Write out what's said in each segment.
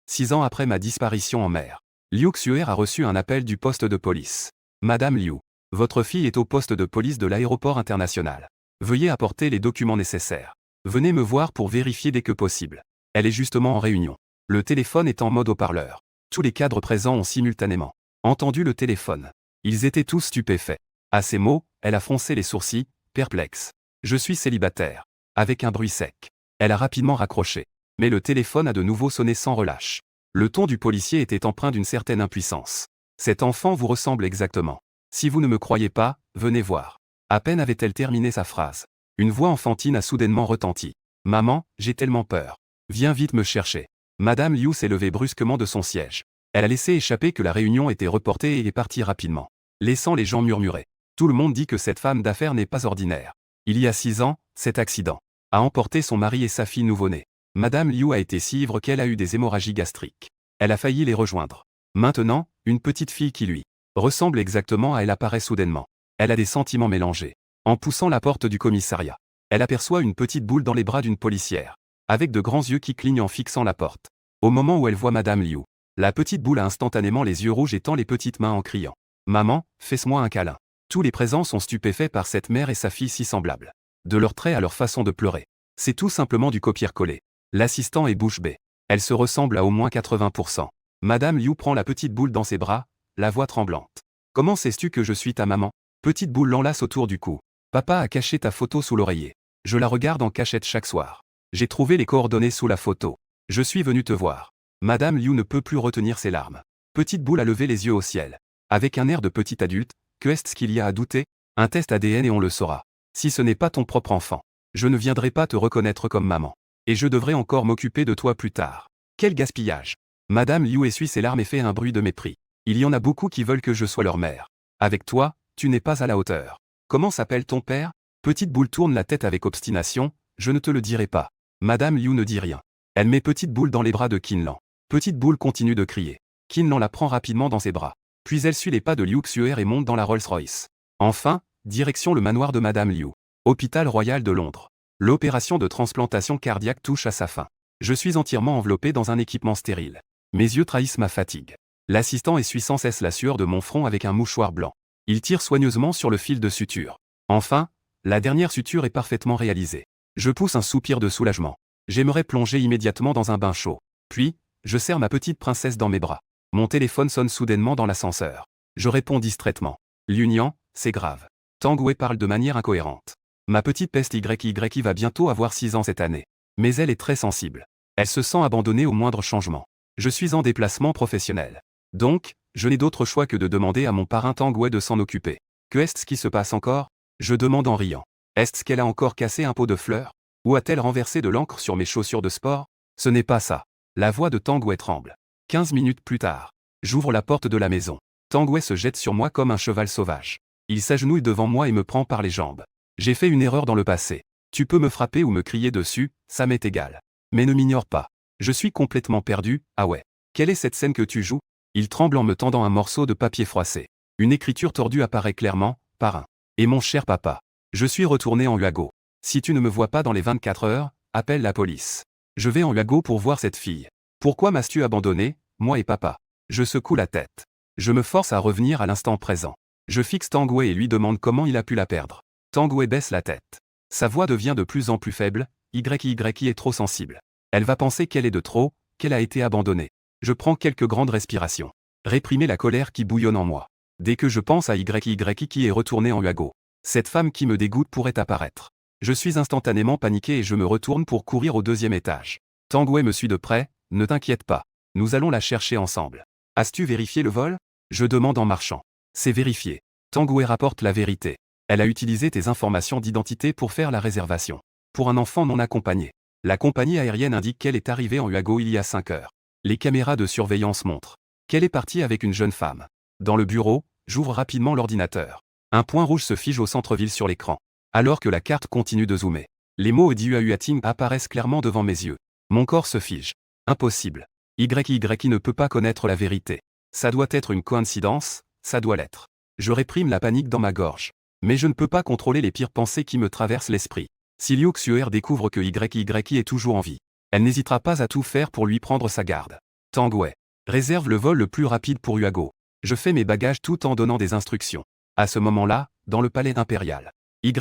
6 ans après ma disparition en mer. Liu Xuer a reçu un appel du poste de police. Madame Liu, votre fille est au poste de police de l'aéroport international. Veuillez apporter les documents nécessaires. Venez me voir pour vérifier dès que possible. Elle est justement en réunion. Le téléphone est en mode haut-parleur. Tous les cadres présents ont simultanément entendu le téléphone. Ils étaient tous stupéfaits. À ces mots, elle a froncé les sourcils, perplexe. Je suis célibataire. Avec un bruit sec. Elle a rapidement raccroché. Mais le téléphone a de nouveau sonné sans relâche. Le ton du policier était empreint d'une certaine impuissance. Cet enfant vous ressemble exactement. Si vous ne me croyez pas, venez voir. À peine avait-elle terminé sa phrase. Une voix enfantine a soudainement retenti. Maman, j'ai tellement peur. Viens vite me chercher. Madame Liu s'est levée brusquement de son siège. Elle a laissé échapper que la réunion était reportée et est partie rapidement, laissant les gens murmurer. Tout le monde dit que cette femme d'affaires n'est pas ordinaire. Il y a 6 ans, cet accident a emporté son mari et sa fille nouveau-née. Madame Liu a été si ivre qu'elle a eu des hémorragies gastriques. Elle a failli les rejoindre. Maintenant, une petite fille qui lui ressemble exactement à elle apparaît soudainement. Elle a des sentiments mélangés. En poussant la porte du commissariat, elle aperçoit une petite boule dans les bras d'une policière, avec de grands yeux qui clignent en fixant la porte. Au moment où elle voit Madame Liu, la petite boule a instantanément les yeux rouges et tend les petites mains en criant. Maman, fais-moi un câlin. Tous les présents sont stupéfaits par cette mère et sa fille si semblables. De leurs traits à leur façon de pleurer. C'est tout simplement du copier-coller. L'assistant est bouche bée. Elle se ressemble à au moins 80%. Madame Liu prend la petite boule dans ses bras, la voix tremblante. Comment sais-tu que je suis ta maman? Petite boule l'enlace autour du cou. Papa a caché ta photo sous l'oreiller. Je la regarde en cachette chaque soir. J'ai trouvé les coordonnées sous la photo. Je suis venu te voir. Madame Liu ne peut plus retenir ses larmes. Petite boule a levé les yeux au ciel. Avec un air de petit adulte, que est-ce qu'il y a à douter? Un test ADN et on le saura. Si ce n'est pas ton propre enfant, je ne viendrai pas te reconnaître comme maman. Et je devrais encore m'occuper de toi plus tard. Quel gaspillage! Madame Liu essuie ses larmes et fait un bruit de mépris. Il y en a beaucoup qui veulent que je sois leur mère. Avec toi, tu n'es pas à la hauteur. Comment s'appelle ton père? Petite boule tourne la tête avec obstination. Je ne te le dirai pas. Madame Liu ne dit rien. Elle met Petite boule dans les bras de Qinlan. Petite boule continue de crier. Qinlan la prend rapidement dans ses bras. Puis elle suit les pas de Liu Xuer et monte dans la Rolls-Royce. Enfin, direction le manoir de Madame Liu. Hôpital Royal de Londres. L'opération de transplantation cardiaque touche à sa fin. Je suis entièrement enveloppé dans un équipement stérile. Mes yeux trahissent ma fatigue. L'assistant essuie sans cesse la sueur de mon front avec un mouchoir blanc. Il tire soigneusement sur le fil de suture. Enfin, la dernière suture est parfaitement réalisée. Je pousse un soupir de soulagement. J'aimerais plonger immédiatement dans un bain chaud. Puis, je serre ma petite princesse dans mes bras. Mon téléphone sonne soudainement dans l'ascenseur. Je réponds distraitement. Lunian, c'est grave. Tang Wei parle de manière incohérente. Ma petite peste YY va bientôt avoir 6 ans cette année. Mais elle est très sensible. Elle se sent abandonnée au moindre changement. Je suis en déplacement professionnel. Donc, je n'ai d'autre choix que de demander à mon parrain Tang Wei de s'en occuper. Que est-ce qui se passe encore? Je demande en riant. Est-ce qu'elle a encore cassé un pot de fleurs? Ou a-t-elle renversé de l'encre sur mes chaussures de sport? Ce n'est pas ça. La voix de Tang Wei tremble. 15 minutes plus tard, j'ouvre la porte de la maison. Tang Wei se jette sur moi comme un cheval sauvage. Il s'agenouille devant moi et me prend par les jambes. J'ai fait une erreur dans le passé. Tu peux me frapper ou me crier dessus, ça m'est égal. Mais ne m'ignore pas. Je suis complètement perdu. Ah ouais. Quelle est cette scène que tu joues? Il tremble en me tendant un morceau de papier froissé. Une écriture tordue apparaît clairement, parrain. Et mon cher papa. Je suis retourné en Huago. Si tu ne me vois pas dans les 24 heures, appelle la police. Je vais en Huago pour voir cette fille. Pourquoi m'as-tu abandonné, moi et papa? Je secoue la tête. Je me force à revenir à l'instant présent. Je fixe Tang Wei et lui demande comment il a pu la perdre. Tang Wei baisse la tête. Sa voix devient de plus en plus faible. YY est trop sensible. Elle va penser qu'elle est de trop, qu'elle a été abandonnée. Je prends quelques grandes respirations. Réprimer la colère qui bouillonne en moi. Dès que je pense à YY qui est retourné en Huago, cette femme qui me dégoûte pourrait apparaître. Je suis instantanément paniqué et je me retourne pour courir au 2e étage. Tang Wei me suit de près. Ne t'inquiète pas. Nous allons la chercher ensemble. As-tu vérifié le vol? Je demande en marchant. C'est vérifié. Tang Wei rapporte la vérité. Elle a utilisé tes informations d'identité pour faire la réservation. Pour un enfant non accompagné. La compagnie aérienne indique qu'elle est arrivée en Huago il y a 5 heures. Les caméras de surveillance montrent qu'elle est partie avec une jeune femme. Dans le bureau, j'ouvre rapidement l'ordinateur. Un point rouge se fige au centre-ville sur l'écran. Alors que la carte continue de zoomer. Les mots Diuahuating apparaissent clairement devant mes yeux. Mon corps se fige. Impossible. YY ne peut pas connaître la vérité. Ça doit être une coïncidence, ça doit l'être. Je réprime la panique dans ma gorge. Mais je ne peux pas contrôler les pires pensées qui me traversent l'esprit. Si Liu Xuer découvre que YY est toujours en vie, elle n'hésitera pas à tout faire pour lui prendre sa garde. Tang Wei. Réserve le vol le plus rapide pour Huago. Je fais mes bagages tout en donnant des instructions. À ce moment-là, dans le palais impérial, YY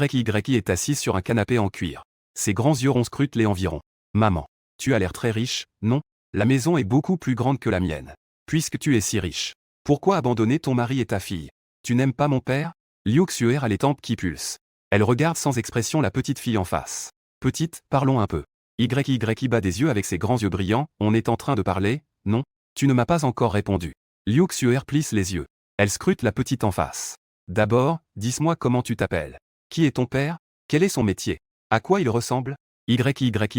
est assise sur un canapé en cuir. Ses grands yeux ronds scrutent les environs. Maman, tu as l'air très riche, non? La maison est beaucoup plus grande que la mienne. Puisque tu es si riche, pourquoi abandonner ton mari et ta fille? Tu n'aimes pas mon père? Liu Xuer a les tempes qui pulsent. Elle regarde sans expression la petite fille en face. Petite, parlons un peu. YY bat des yeux avec ses grands yeux brillants. On est en train de parler, non? Tu ne m'as pas encore répondu. Liu Xuer plisse les yeux. Elle scrute la petite en face. D'abord, dis-moi comment tu t'appelles. Qui est ton père? Quel est son métier? À quoi il ressemble? YY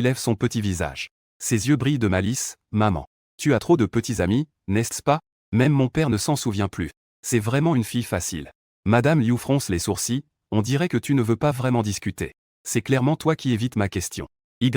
lève son petit visage. Ses yeux brillent de malice. Maman, tu as trop de petits amis, n'est-ce pas? Même mon père ne s'en souvient plus. C'est vraiment une fille facile. Madame Liu fronce les sourcils. On dirait que tu ne veux pas vraiment discuter. C'est clairement toi qui évites ma question. YY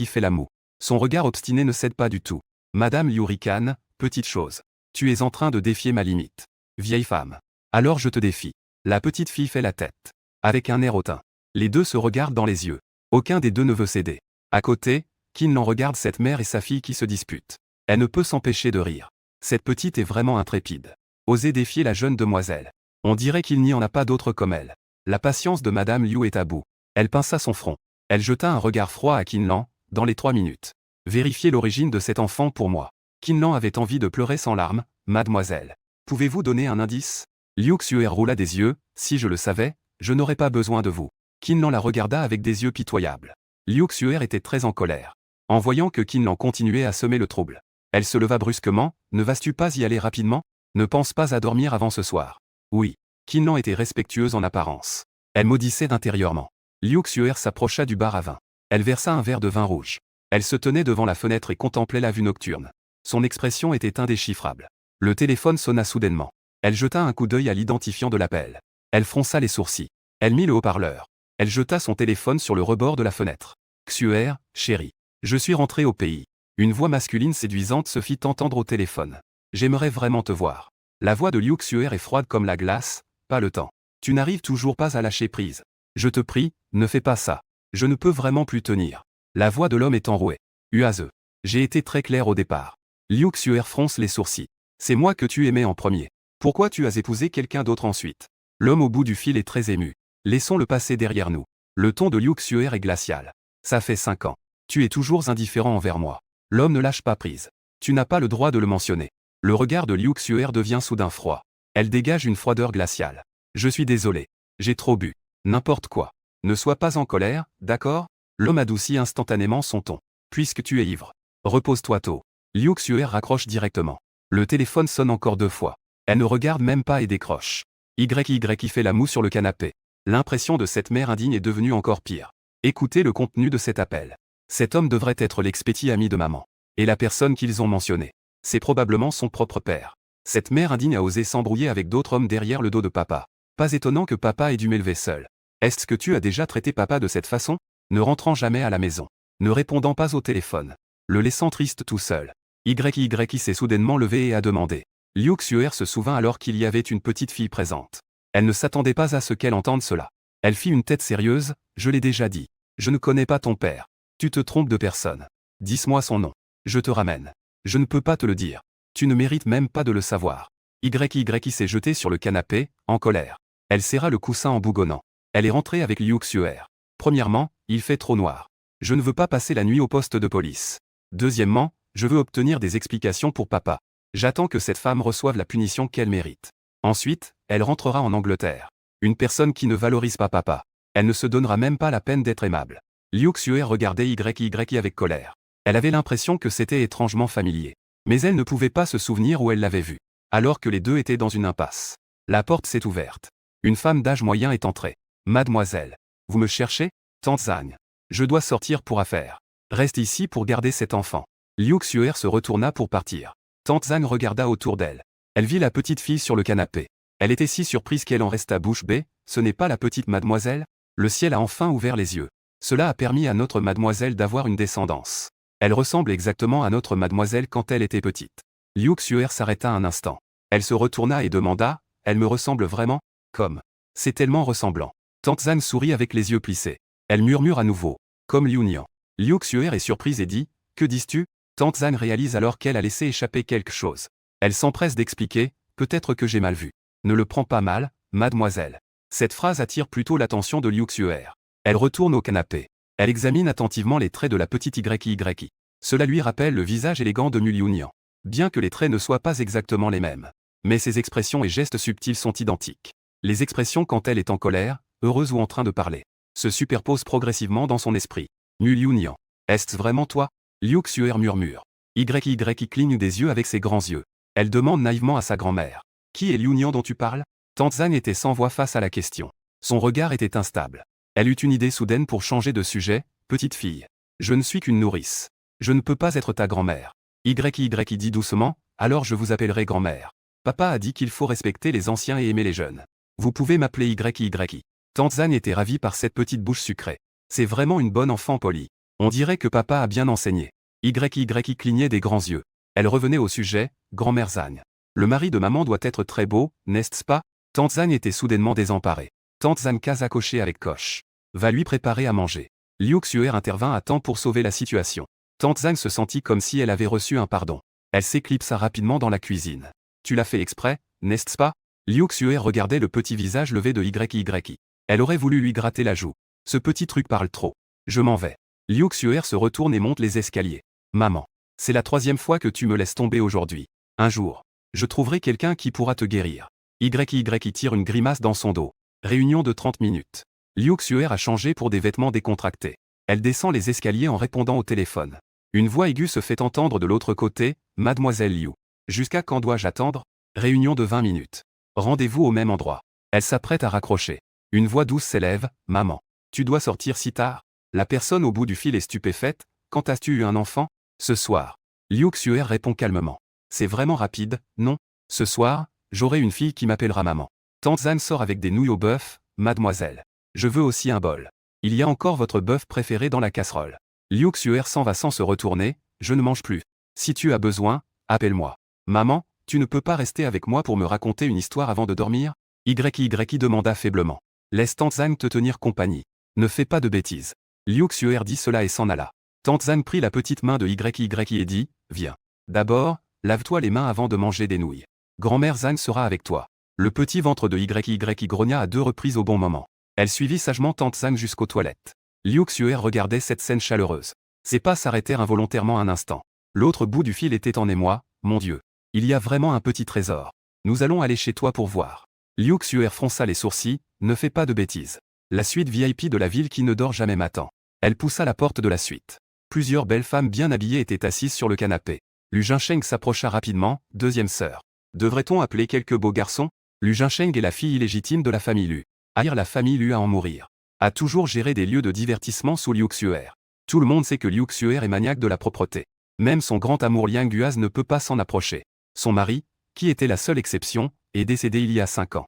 fait la moue. Son regard obstiné ne cède pas du tout. Madame Liu ricane, petite chose. Tu es en train de défier ma limite. Vieille femme. Alors je te défie. La petite fille fait la tête. Avec un air hautain. Les deux se regardent dans les yeux. Aucun des deux ne veut céder. À côté, Qin regarde cette mère et sa fille qui se disputent. Elle ne peut s'empêcher de rire. Cette petite est vraiment intrépide. Oser défier la jeune demoiselle. On dirait qu'il n'y en a pas d'autre comme elle. La patience de Madame Liu est à bout. Elle pinça son front. Elle jeta un regard froid à Qin, dans les 3 minutes. Vérifiez l'origine de cet enfant pour moi. Qin avait envie de pleurer sans larmes. Mademoiselle. Pouvez-vous donner un indice? Liu Xuer roula des yeux. Si je le savais, je n'aurais pas besoin de vous. Qin la regarda avec des yeux pitoyables. Liu Xuer était très en colère. En voyant que Qin continuait à semer le trouble. Elle se leva brusquement. Ne vas-tu pas y aller rapidement? Ne pense pas à dormir avant ce soir. Oui. Qin était respectueuse en apparence. Elle maudissait intérieurement. Liu Xuer s'approcha du bar à vin. Elle versa un verre de vin rouge. Elle se tenait devant la fenêtre et contemplait la vue nocturne. Son expression était indéchiffrable. Le téléphone sonna soudainement. Elle jeta un coup d'œil à l'identifiant de l'appel. Elle fronça les sourcils. Elle mit le haut-parleur. Elle jeta son téléphone sur le rebord de la fenêtre. Xuer, chérie. Je suis rentrée au pays. Une voix masculine séduisante se fit entendre au téléphone. J'aimerais vraiment te voir. La voix de Liu Xuer est froide comme la glace. Pas le temps. Tu n'arrives toujours pas à lâcher prise. Je te prie, ne fais pas ça. Je ne peux vraiment plus tenir. La voix de l'homme est enrouée. Uase. J'ai été très clair au départ. Liu Xuer fronce les sourcils. C'est moi que tu aimais en premier. Pourquoi tu as épousé quelqu'un d'autre ensuite? L'homme au bout du fil est très ému. Laissons le passé derrière nous. Le ton de Liu Xuer est glacial. Ça fait 5 ans. Tu es toujours indifférent envers moi. L'homme ne lâche pas prise. Tu n'as pas le droit de le mentionner. Le regard de Liu Xuer devient soudain froid. Elle dégage une froideur glaciale. Je suis désolé. J'ai trop bu. N'importe quoi. Ne sois pas en colère, d'accord? L'homme adoucit instantanément son ton. Puisque tu es ivre. Repose-toi tôt. Liu Xuer raccroche directement. Le téléphone sonne encore 2 fois. Elle ne regarde même pas et décroche. YY fait la moue sur le canapé. L'impression de cette mère indigne est devenue encore pire. Écoutez le contenu de cet appel. Cet homme devrait être l'ex-petit ami de maman. Et la personne qu'ils ont mentionnée. C'est probablement son propre père. Cette mère indigne a osé s'embrouiller avec d'autres hommes derrière le dos de papa. Pas étonnant que papa ait dû m'élever seul. Est-ce que tu as déjà traité papa de cette façon? Ne rentrant jamais à la maison. Ne répondant pas au téléphone. Le laissant triste tout seul. YY s'est soudainement levé et a demandé. Liu Xuer se souvint alors qu'il y avait une petite fille présente. Elle ne s'attendait pas à ce qu'elle entende cela. Elle fit une tête sérieuse. Je l'ai déjà dit. Je ne connais pas ton père. Tu te trompes de personne. Dis-moi son nom. Je te ramène. Je ne peux pas te le dire. Tu ne mérites même pas de le savoir. YY s'est jetée sur le canapé, en colère. Elle serra le coussin en bougonnant. Elle est rentrée avec Liu Xuer. Premièrement, il fait trop noir. Je ne veux pas passer la nuit au poste de police. Deuxièmement, je veux obtenir des explications pour papa. J'attends que cette femme reçoive la punition qu'elle mérite. Ensuite, elle rentrera en Angleterre. Une personne qui ne valorise pas papa. Elle ne se donnera même pas la peine d'être aimable. Liu Xuer regardait YY avec colère. Elle avait l'impression que c'était étrangement familier. Mais elle ne pouvait pas se souvenir où elle l'avait vu. Alors que les deux étaient dans une impasse. La porte s'est ouverte. Une femme d'âge moyen est entrée. Mademoiselle. Vous me cherchez? Tante Zhang. Je dois sortir pour affaire. Reste ici pour garder cet enfant. Liu Xuer se retourna pour partir. Tante Zhang regarda autour d'elle. Elle vit la petite fille sur le canapé. Elle était si surprise qu'elle en resta bouche bée. Ce n'est pas la petite mademoiselle? Le ciel a enfin ouvert les yeux. Cela a permis à notre mademoiselle d'avoir une descendance. Elle ressemble exactement à notre mademoiselle quand elle était petite. Liu Xuer s'arrêta un instant. Elle se retourna et demanda, elle me ressemble vraiment? Comme. C'est tellement ressemblant. Tante Zhang sourit avec les yeux plissés. Elle murmure à nouveau. Comme Liu Nian. Liu Xuer est surprise et dit, que dis-tu? Tante Zhang réalise alors qu'elle a laissé échapper quelque chose. Elle s'empresse d'expliquer, peut-être que j'ai mal vu. Ne le prends pas mal, mademoiselle. Cette phrase attire plutôt l'attention de Liu Xuer. Elle retourne au canapé. Elle examine attentivement les traits de la petite YY. Cela lui rappelle le visage élégant de Liu Nian. Bien que les traits ne soient pas exactement les mêmes. Mais ses expressions et gestes subtils sont identiques. Les expressions quand elle est en colère, heureuse ou en train de parler, se superposent progressivement dans son esprit. Liu Nian. Est-ce vraiment toi? Liu Xuer murmure. YY cligne des yeux avec ses grands yeux. Elle demande naïvement à sa grand-mère. Qui est Liu Nian dont tu parles? Tante Zhang était sans voix face à la question. Son regard était instable. Elle eut une idée soudaine pour changer de sujet. Petite fille. Je ne suis qu'une nourrice. Je ne peux pas être ta grand-mère. YY dit doucement, alors je vous appellerai grand-mère. Papa a dit qu'il faut respecter les anciens et aimer les jeunes. Vous pouvez m'appeler YY. Tante Zhang était ravie par cette petite bouche sucrée. C'est vraiment une bonne enfant polie. On dirait que papa a bien enseigné. YY clignait des grands yeux. Elle revenait au sujet, grand-mère Zhang. Le mari de maman doit être très beau, n'est-ce pas? Tante Zhang était soudainement désemparée. Tante Zhang casa cocher avec coche. Va lui préparer à manger. Liu Xuer intervint à temps pour sauver la situation. Tante Zhang se sentit comme si elle avait reçu un pardon. Elle s'éclipsa rapidement dans la cuisine. Tu l'as fait exprès, n'est-ce pas? Liu Xuer regardait le petit visage levé de YY. Elle aurait voulu lui gratter la joue. Ce petit truc parle trop. Je m'en vais. Liu Xuer se retourne et monte les escaliers. Maman. C'est la 3e fois que tu me laisses tomber aujourd'hui. Un jour. Je trouverai quelqu'un qui pourra te guérir. YY tire une grimace dans son dos. Réunion de 30 minutes. Liu Xuer a changé pour des vêtements décontractés. Elle descend les escaliers en répondant au téléphone. Une voix aiguë se fait entendre de l'autre côté, Mademoiselle Liu. Jusqu'à quand dois-je attendre? Réunion de 20 minutes. Rendez-vous au même endroit. Elle s'apprête à raccrocher. Une voix douce s'élève, Maman. Tu dois sortir si tard? La personne au bout du fil est stupéfaite. Quand as-tu eu un enfant? Ce soir. Liu Xuer répond calmement. C'est vraiment rapide, non? Ce soir, j'aurai une fille qui m'appellera maman. Tante Zhang sort avec des nouilles au bœuf, mademoiselle. Je veux aussi un bol. Il y a encore votre bœuf préféré dans la casserole. Liu Xuer s'en va sans se retourner, je ne mange plus. Si tu as besoin, appelle-moi. Maman, tu ne peux pas rester avec moi pour me raconter une histoire avant de dormir? YY demanda faiblement. Laisse Tante Zhang te tenir compagnie. Ne fais pas de bêtises. Liu Xuer dit cela et s'en alla. Tante Zhang prit la petite main de YY et dit, viens. D'abord, lave-toi les mains avant de manger des nouilles. Grand-mère Zhang sera avec toi. Le petit ventre de YY grogna à 2 reprises au bon moment. Elle suivit sagement Tante Zhang jusqu'aux toilettes. Liu Xuer regardait cette scène chaleureuse. Ses pas s'arrêtèrent involontairement un instant. L'autre bout du fil était en émoi, mon Dieu. Il y a vraiment un petit trésor. Nous allons aller chez toi pour voir. Liu Xuer fronça les sourcils, ne fais pas de bêtises. La suite VIP de la ville qui ne dort jamais m'attend. Elle poussa la porte de la suite. Plusieurs belles femmes bien habillées étaient assises sur le canapé. Lu Jinsheng s'approcha rapidement, deuxième sœur. Devrait-on appeler quelques beaux garçons? Lu Jinsheng est la fille illégitime de la famille Lu. Haïr la famille Lu à en mourir. A toujours géré des lieux de divertissement sous Liu Xuer. Tout le monde sait que Liu Xuer est maniaque de la propreté. Même son grand amour Liang Guaz ne peut pas s'en approcher. Son mari, qui était la seule exception, est décédé il y a 5 ans.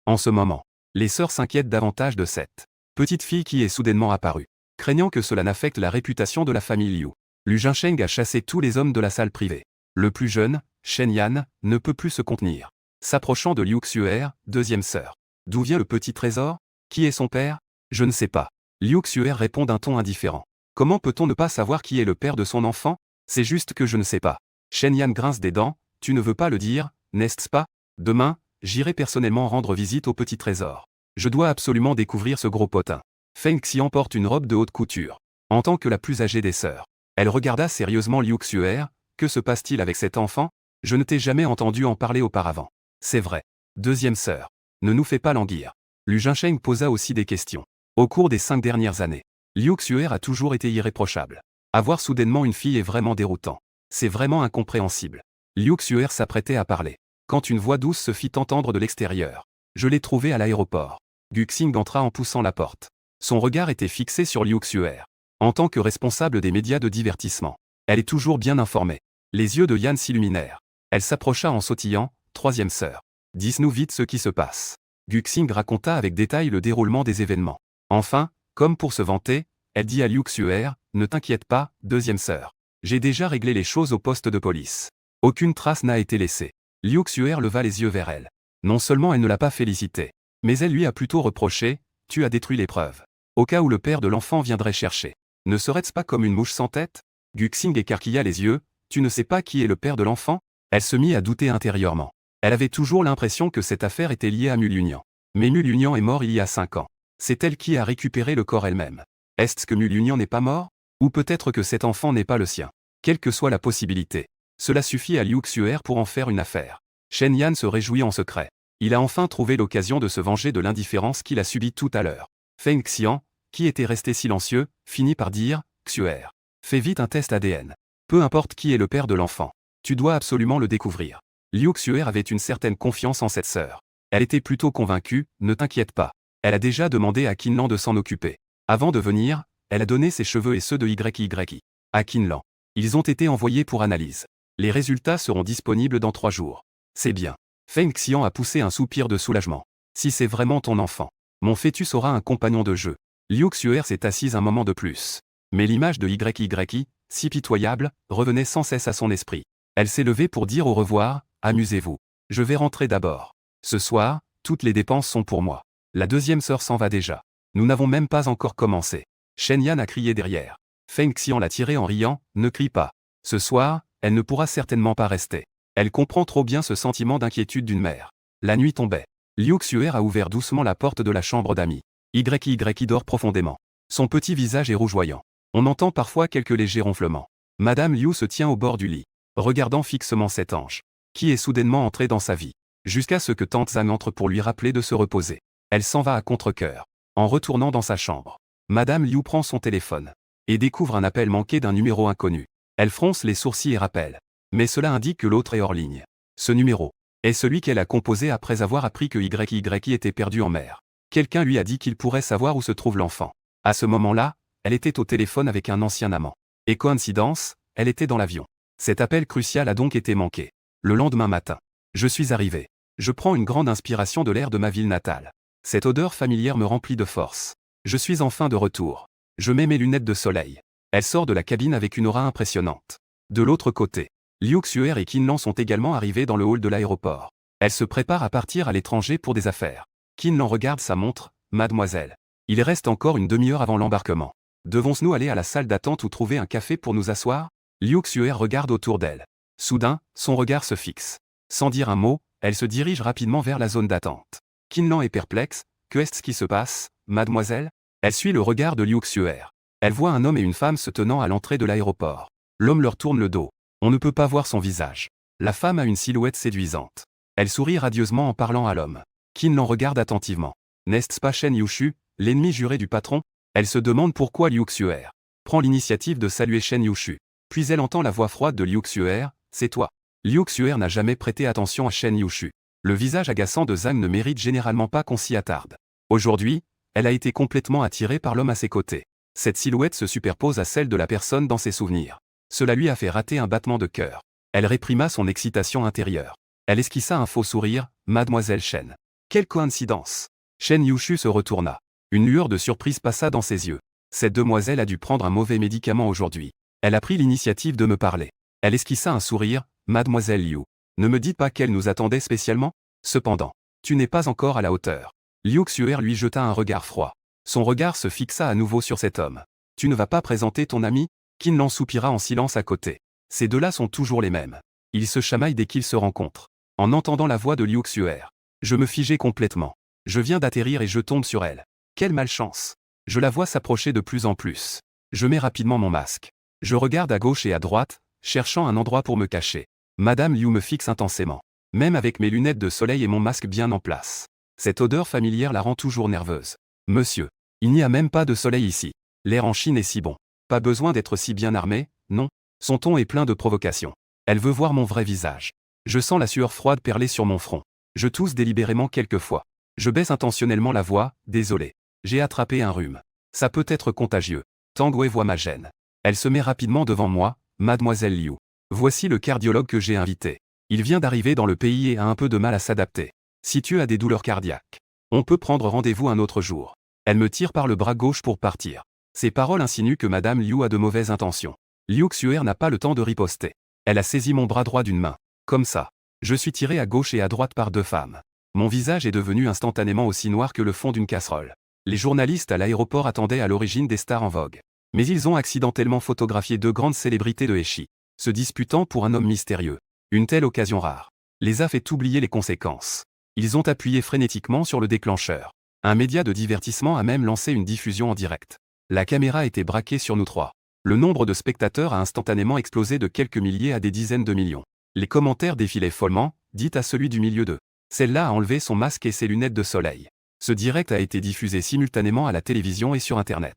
En ce moment, les sœurs s'inquiètent davantage de cette petite fille qui est soudainement apparue. Craignant que cela n'affecte la réputation de la famille Liu. Lu Jinsheng a chassé tous les hommes de la salle privée. Le plus jeune, Shen Yan, ne peut plus se contenir. S'approchant de Liu Xuer, deuxième sœur. D'où vient le petit trésor? Qui est son père? Je ne sais pas. Liu Xuer répond d'un ton indifférent. Comment peut-on ne pas savoir qui est le père de son enfant? C'est juste que je ne sais pas. Shen Yan grince des dents, tu ne veux pas le dire, n'est-ce pas? Demain, j'irai personnellement rendre visite au petit trésor. Je dois absolument découvrir ce gros potin. Feng Xian porte une robe de haute couture. En tant que la plus âgée des sœurs. Elle regarda sérieusement Liu Xuer. Que se passe-t-il avec cet enfant? Je ne t'ai jamais entendu en parler auparavant. C'est vrai. Deuxième sœur. Ne nous fais pas languir. Lu Jinsheng posa aussi des questions. Au cours des 5 dernières années, Liu Xuer a toujours été irréprochable. Avoir soudainement une fille est vraiment déroutant. C'est vraiment incompréhensible. Liu Xuer s'apprêtait à parler. Quand une voix douce se fit entendre de l'extérieur. Je l'ai trouvée à l'aéroport. Guxing entra en poussant la porte. Son regard était fixé sur Liu Xuer. En tant que responsable des médias de divertissement, elle est toujours bien informée. Les yeux de Yan s'illuminèrent. Elle s'approcha en sautillant, troisième sœur. Dis-nous vite ce qui se passe. Guxing raconta avec détail le déroulement des événements. Enfin, comme pour se vanter, elle dit à Liu Xuer, ne t'inquiète pas, deuxième sœur. J'ai déjà réglé les choses au poste de police. Aucune trace n'a été laissée. Liu Xuer leva les yeux vers elle. Non seulement elle ne l'a pas félicité, mais elle lui a plutôt reproché, tu as détruit les preuves. Au cas où le père de l'enfant viendrait chercher. Ne serait-ce pas comme une mouche sans tête? Guxing écarquilla les yeux, Tu ne sais pas qui est le père de l'enfant? Elle se mit à douter intérieurement. Elle avait toujours l'impression que cette affaire était liée à Mulunian. Mais Mulunian est mort il y a 5 ans. C'est elle qui a récupéré le corps elle-même. Est-ce que Mulunian n'est pas mort? Ou peut-être que cet enfant n'est pas le sien. Quelle que soit la possibilité, cela suffit à Liu Xuer pour en faire une affaire. Shen Yan se réjouit en secret. Il a enfin trouvé l'occasion de se venger de l'indifférence qu'il a subie tout à l'heure. Feng Xian, qui était resté silencieux, finit par dire « Xuer, fais vite un test ADN. Peu importe qui est le père de l'enfant. Tu dois absolument le découvrir. » Liu Xuer avait une certaine confiance en cette sœur. Elle était plutôt convaincue, ne t'inquiète pas. Elle a déjà demandé à Qinlan de s'en occuper. Avant de venir, elle a donné ses cheveux et ceux de YY à Qinlan. Ils ont été envoyés pour analyse. Les résultats seront disponibles dans 3 jours. C'est bien. Feng Xian a poussé un soupir de soulagement. Si c'est vraiment ton enfant, mon fœtus aura un compagnon de jeu. Liu Xuer s'est assise un moment de plus. Mais l'image de YY, si pitoyable, revenait sans cesse à son esprit. Elle s'est levée pour dire au revoir, amusez-vous. Je vais rentrer d'abord. Ce soir, toutes les dépenses sont pour moi. La deuxième sœur s'en va déjà. Nous n'avons même pas encore commencé. Shen Yan a crié derrière. Feng Xian l'a tiré en riant, ne crie pas. Ce soir, elle ne pourra certainement pas rester. Elle comprend trop bien ce sentiment d'inquiétude d'une mère. La nuit tombait. Liu Xuer a ouvert doucement la porte de la chambre d'amis. YY dort profondément. Son petit visage est rougeoyant. On entend parfois quelques légers ronflements. Madame Liu se tient au bord du lit, regardant fixement cet ange, qui est soudainement entré dans sa vie, jusqu'à ce que Tante Zhang entre pour lui rappeler de se reposer. Elle s'en va à contre-cœur. En retournant dans sa chambre, Madame Liu prend son téléphone et découvre un appel manqué d'un numéro inconnu. Elle fronce les sourcils et rappelle. Mais cela indique que l'autre est hors ligne. Ce numéro est celui qu'elle a composé après avoir appris que YY était perdu en mer. Quelqu'un lui a dit qu'il pourrait savoir où se trouve l'enfant. À ce moment-là, elle était au téléphone avec un ancien amant. Et coïncidence, elle était dans l'avion. Cet appel crucial a donc été manqué. Le lendemain matin, je suis arrivé. Je prends une grande inspiration de l'air de ma ville natale. Cette odeur familière me remplit de force. Je suis enfin de retour. Je mets mes lunettes de soleil. Elle sort de la cabine avec une aura impressionnante. De l'autre côté, Liu Xuer et Qinlan sont également arrivés dans le hall de l'aéroport. Elle se prépare à partir à l'étranger pour des affaires. Qinlan regarde sa montre, mademoiselle. Il reste encore une demi-heure avant l'embarquement. Devons-nous aller à la salle d'attente ou trouver un café pour nous asseoir? Liu Xuer regarde autour d'elle. Soudain, son regard se fixe. Sans dire un mot, elle se dirige rapidement vers la zone d'attente. Qinlan est perplexe. Que est-ce qui se passe, mademoiselle? Elle suit le regard de Liu Xuer. Elle voit un homme et une femme se tenant à l'entrée de l'aéroport. L'homme leur tourne le dos. On ne peut pas voir son visage. La femme a une silhouette séduisante. Elle sourit radieusement en parlant à l'homme. Qinlan regarde attentivement. N'est-ce pas Shen Yushu, l'ennemi juré du patron? Elle se demande pourquoi Liu Xuer prend l'initiative de saluer Shen Yushu. Puis elle entend la voix froide de Liu Xuer, c'est toi. Liu Xuer n'a jamais prêté attention à Shen Yushu. Le visage agaçant de Zhang ne mérite généralement pas qu'on s'y attarde. Aujourd'hui, elle a été complètement attirée par l'homme à ses côtés. Cette silhouette se superpose à celle de la personne dans ses souvenirs. Cela lui a fait rater un battement de cœur. Elle réprima son excitation intérieure. Elle esquissa un faux sourire, mademoiselle Shen. Quelle coïncidence! Shen Yushu se retourna. Une lueur de surprise passa dans ses yeux. Cette demoiselle a dû prendre un mauvais médicament aujourd'hui. Elle a pris l'initiative de me parler. Elle esquissa un sourire, mademoiselle Liu. Ne me dites pas qu'elle nous attendait spécialement? Cependant, tu n'es pas encore à la hauteur. Liu Xuer lui jeta un regard froid. Son regard se fixa à nouveau sur cet homme. Tu ne vas pas présenter ton ami? Qinlan soupira en silence à côté. Ces deux-là sont toujours les mêmes. Ils se chamaillent dès qu'ils se rencontrent. En entendant la voix de Liu Xuer, je me figeai complètement. Je viens d'atterrir et je tombe sur elle. Quelle malchance! Je la vois s'approcher de plus en plus. Je mets rapidement mon masque. Je regarde à gauche et à droite, cherchant un endroit pour me cacher. Madame Liu me fixe intensément. Même avec mes lunettes de soleil et mon masque bien en place. Cette odeur familière la rend toujours nerveuse. Monsieur, il n'y a même pas de soleil ici. L'air en Chine est si bon. Pas besoin d'être si bien armé, non? Son ton est plein de provocation. Elle veut voir mon vrai visage. Je sens la sueur froide perler sur mon front. Je tousse délibérément quelquefois. Je baisse intentionnellement la voix, désolé. J'ai attrapé un rhume. Ça peut être contagieux. Tangwei voit ma gêne. Elle se met rapidement devant moi, mademoiselle Liu. Voici le cardiologue que j'ai invité. Il vient d'arriver dans le pays et a un peu de mal à s'adapter. Si tu as des douleurs cardiaques, on peut prendre rendez-vous un autre jour. Elle me tire par le bras gauche pour partir. Ces paroles insinuent que madame Liu a de mauvaises intentions. Liu Xuer n'a pas le temps de riposter. Elle a saisi mon bras droit d'une main. Comme ça. Je suis tiré à gauche et à droite par deux femmes. Mon visage est devenu instantanément aussi noir que le fond d'une casserole. Les journalistes à l'aéroport attendaient à l'origine des stars en vogue. Mais ils ont accidentellement photographié deux grandes célébrités de Heshi. se disputant pour un homme mystérieux. Une telle occasion rare les a fait oublier les conséquences. Ils ont appuyé frénétiquement sur le déclencheur. Un média de divertissement a même lancé une diffusion en direct. La caméra était braquée sur nous trois. Le nombre de spectateurs a instantanément explosé de quelques milliers à des dizaines de millions. Les commentaires défilaient follement, dites à celui du milieu d'eux. Celle-là a enlevé son masque et ses lunettes de soleil. Ce direct a été diffusé simultanément à la télévision et sur Internet.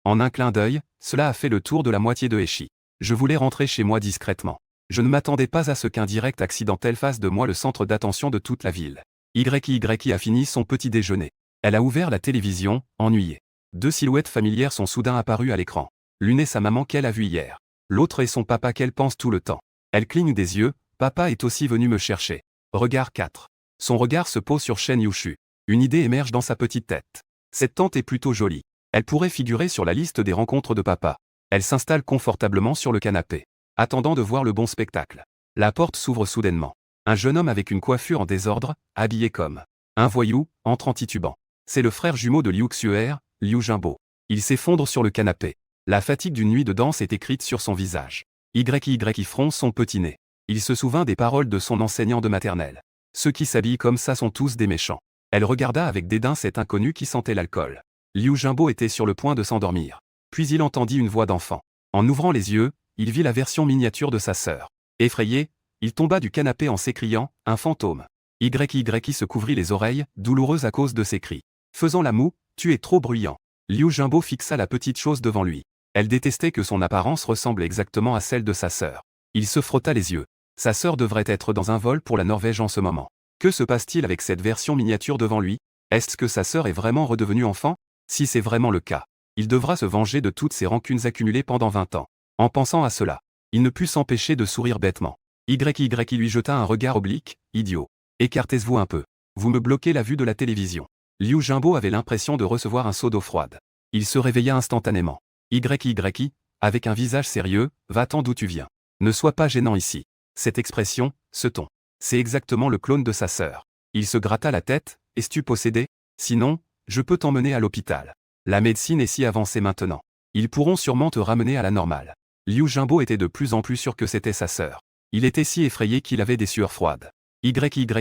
En un clin d'œil, cela a fait le tour de la moitié de Echi. Je voulais rentrer chez moi discrètement. Je ne m'attendais pas à ce qu'un direct accidentel fasse de moi le centre d'attention de toute la ville. YY a fini son petit déjeuner. Elle a ouvert la télévision, ennuyée. Deux silhouettes familières sont soudain apparues à l'écran. L'une est sa maman qu'elle a vue hier. L'autre est son papa qu'elle pense tout le temps. Elle cligne des yeux, papa est aussi venu me chercher. Regard 4. Son regard se pose sur Shen Yushu. Une idée émerge dans sa petite tête. Cette tante est plutôt jolie. Elle pourrait figurer sur la liste des rencontres de papa. Elle s'installe confortablement sur le canapé, attendant de voir le bon spectacle. La porte s'ouvre soudainement. Un jeune homme avec une coiffure en désordre, habillé comme un voyou, entre en titubant. C'est le frère jumeau de Liu Xuer, Liu Jingbo. Il s'effondre sur le canapé. La fatigue d'une nuit de danse est écrite sur son visage. YY fronce son petit nez. Il se souvint des paroles de son enseignant de maternelle. Ceux qui s'habillent comme ça sont tous des méchants. Elle regarda avec dédain cet inconnu qui sentait l'alcool. Liu Jingbo était sur le point de s'endormir. Puis il entendit une voix d'enfant. En ouvrant les yeux, il vit la version miniature de sa sœur. Effrayé, il tomba du canapé en s'écriant « Un fantôme ». YY se couvrit les oreilles, douloureuse à cause de ses cris. Faisant la moue, « Tu es trop bruyant ». Liu Jingbo fixa la petite chose devant lui. Elle détestait que son apparence ressemble exactement à celle de sa sœur. Il se frotta les yeux. Sa sœur devrait être dans un vol pour la Norvège en ce moment. Que se passe-t-il avec cette version miniature devant lui? Est-ce que sa sœur est vraiment redevenue enfant? Si c'est vraiment le cas, il devra se venger de toutes ses rancunes accumulées pendant 20 ans. En pensant à cela, il ne put s'empêcher de sourire bêtement. YY lui jeta un regard oblique, « Idiot. Écartez-vous un peu. Vous me bloquez la vue de la télévision. » Liu Jingbo avait l'impression de recevoir un seau d'eau froide. Il se réveilla instantanément. YY, avec un visage sérieux, « Va-t'en d'où tu viens. Ne sois pas gênant ici. » Cette expression, ce ton, c'est exactement le clone de sa sœur. Il se gratta la tête, « Es-tu possédé? Sinon, je peux t'emmener à l'hôpital. La médecine est si avancée maintenant. Ils pourront sûrement te ramener à la normale. » Liu Jingbo était de plus en plus sûr que c'était sa sœur. Il était si effrayé qu'il avait des sueurs froides. YY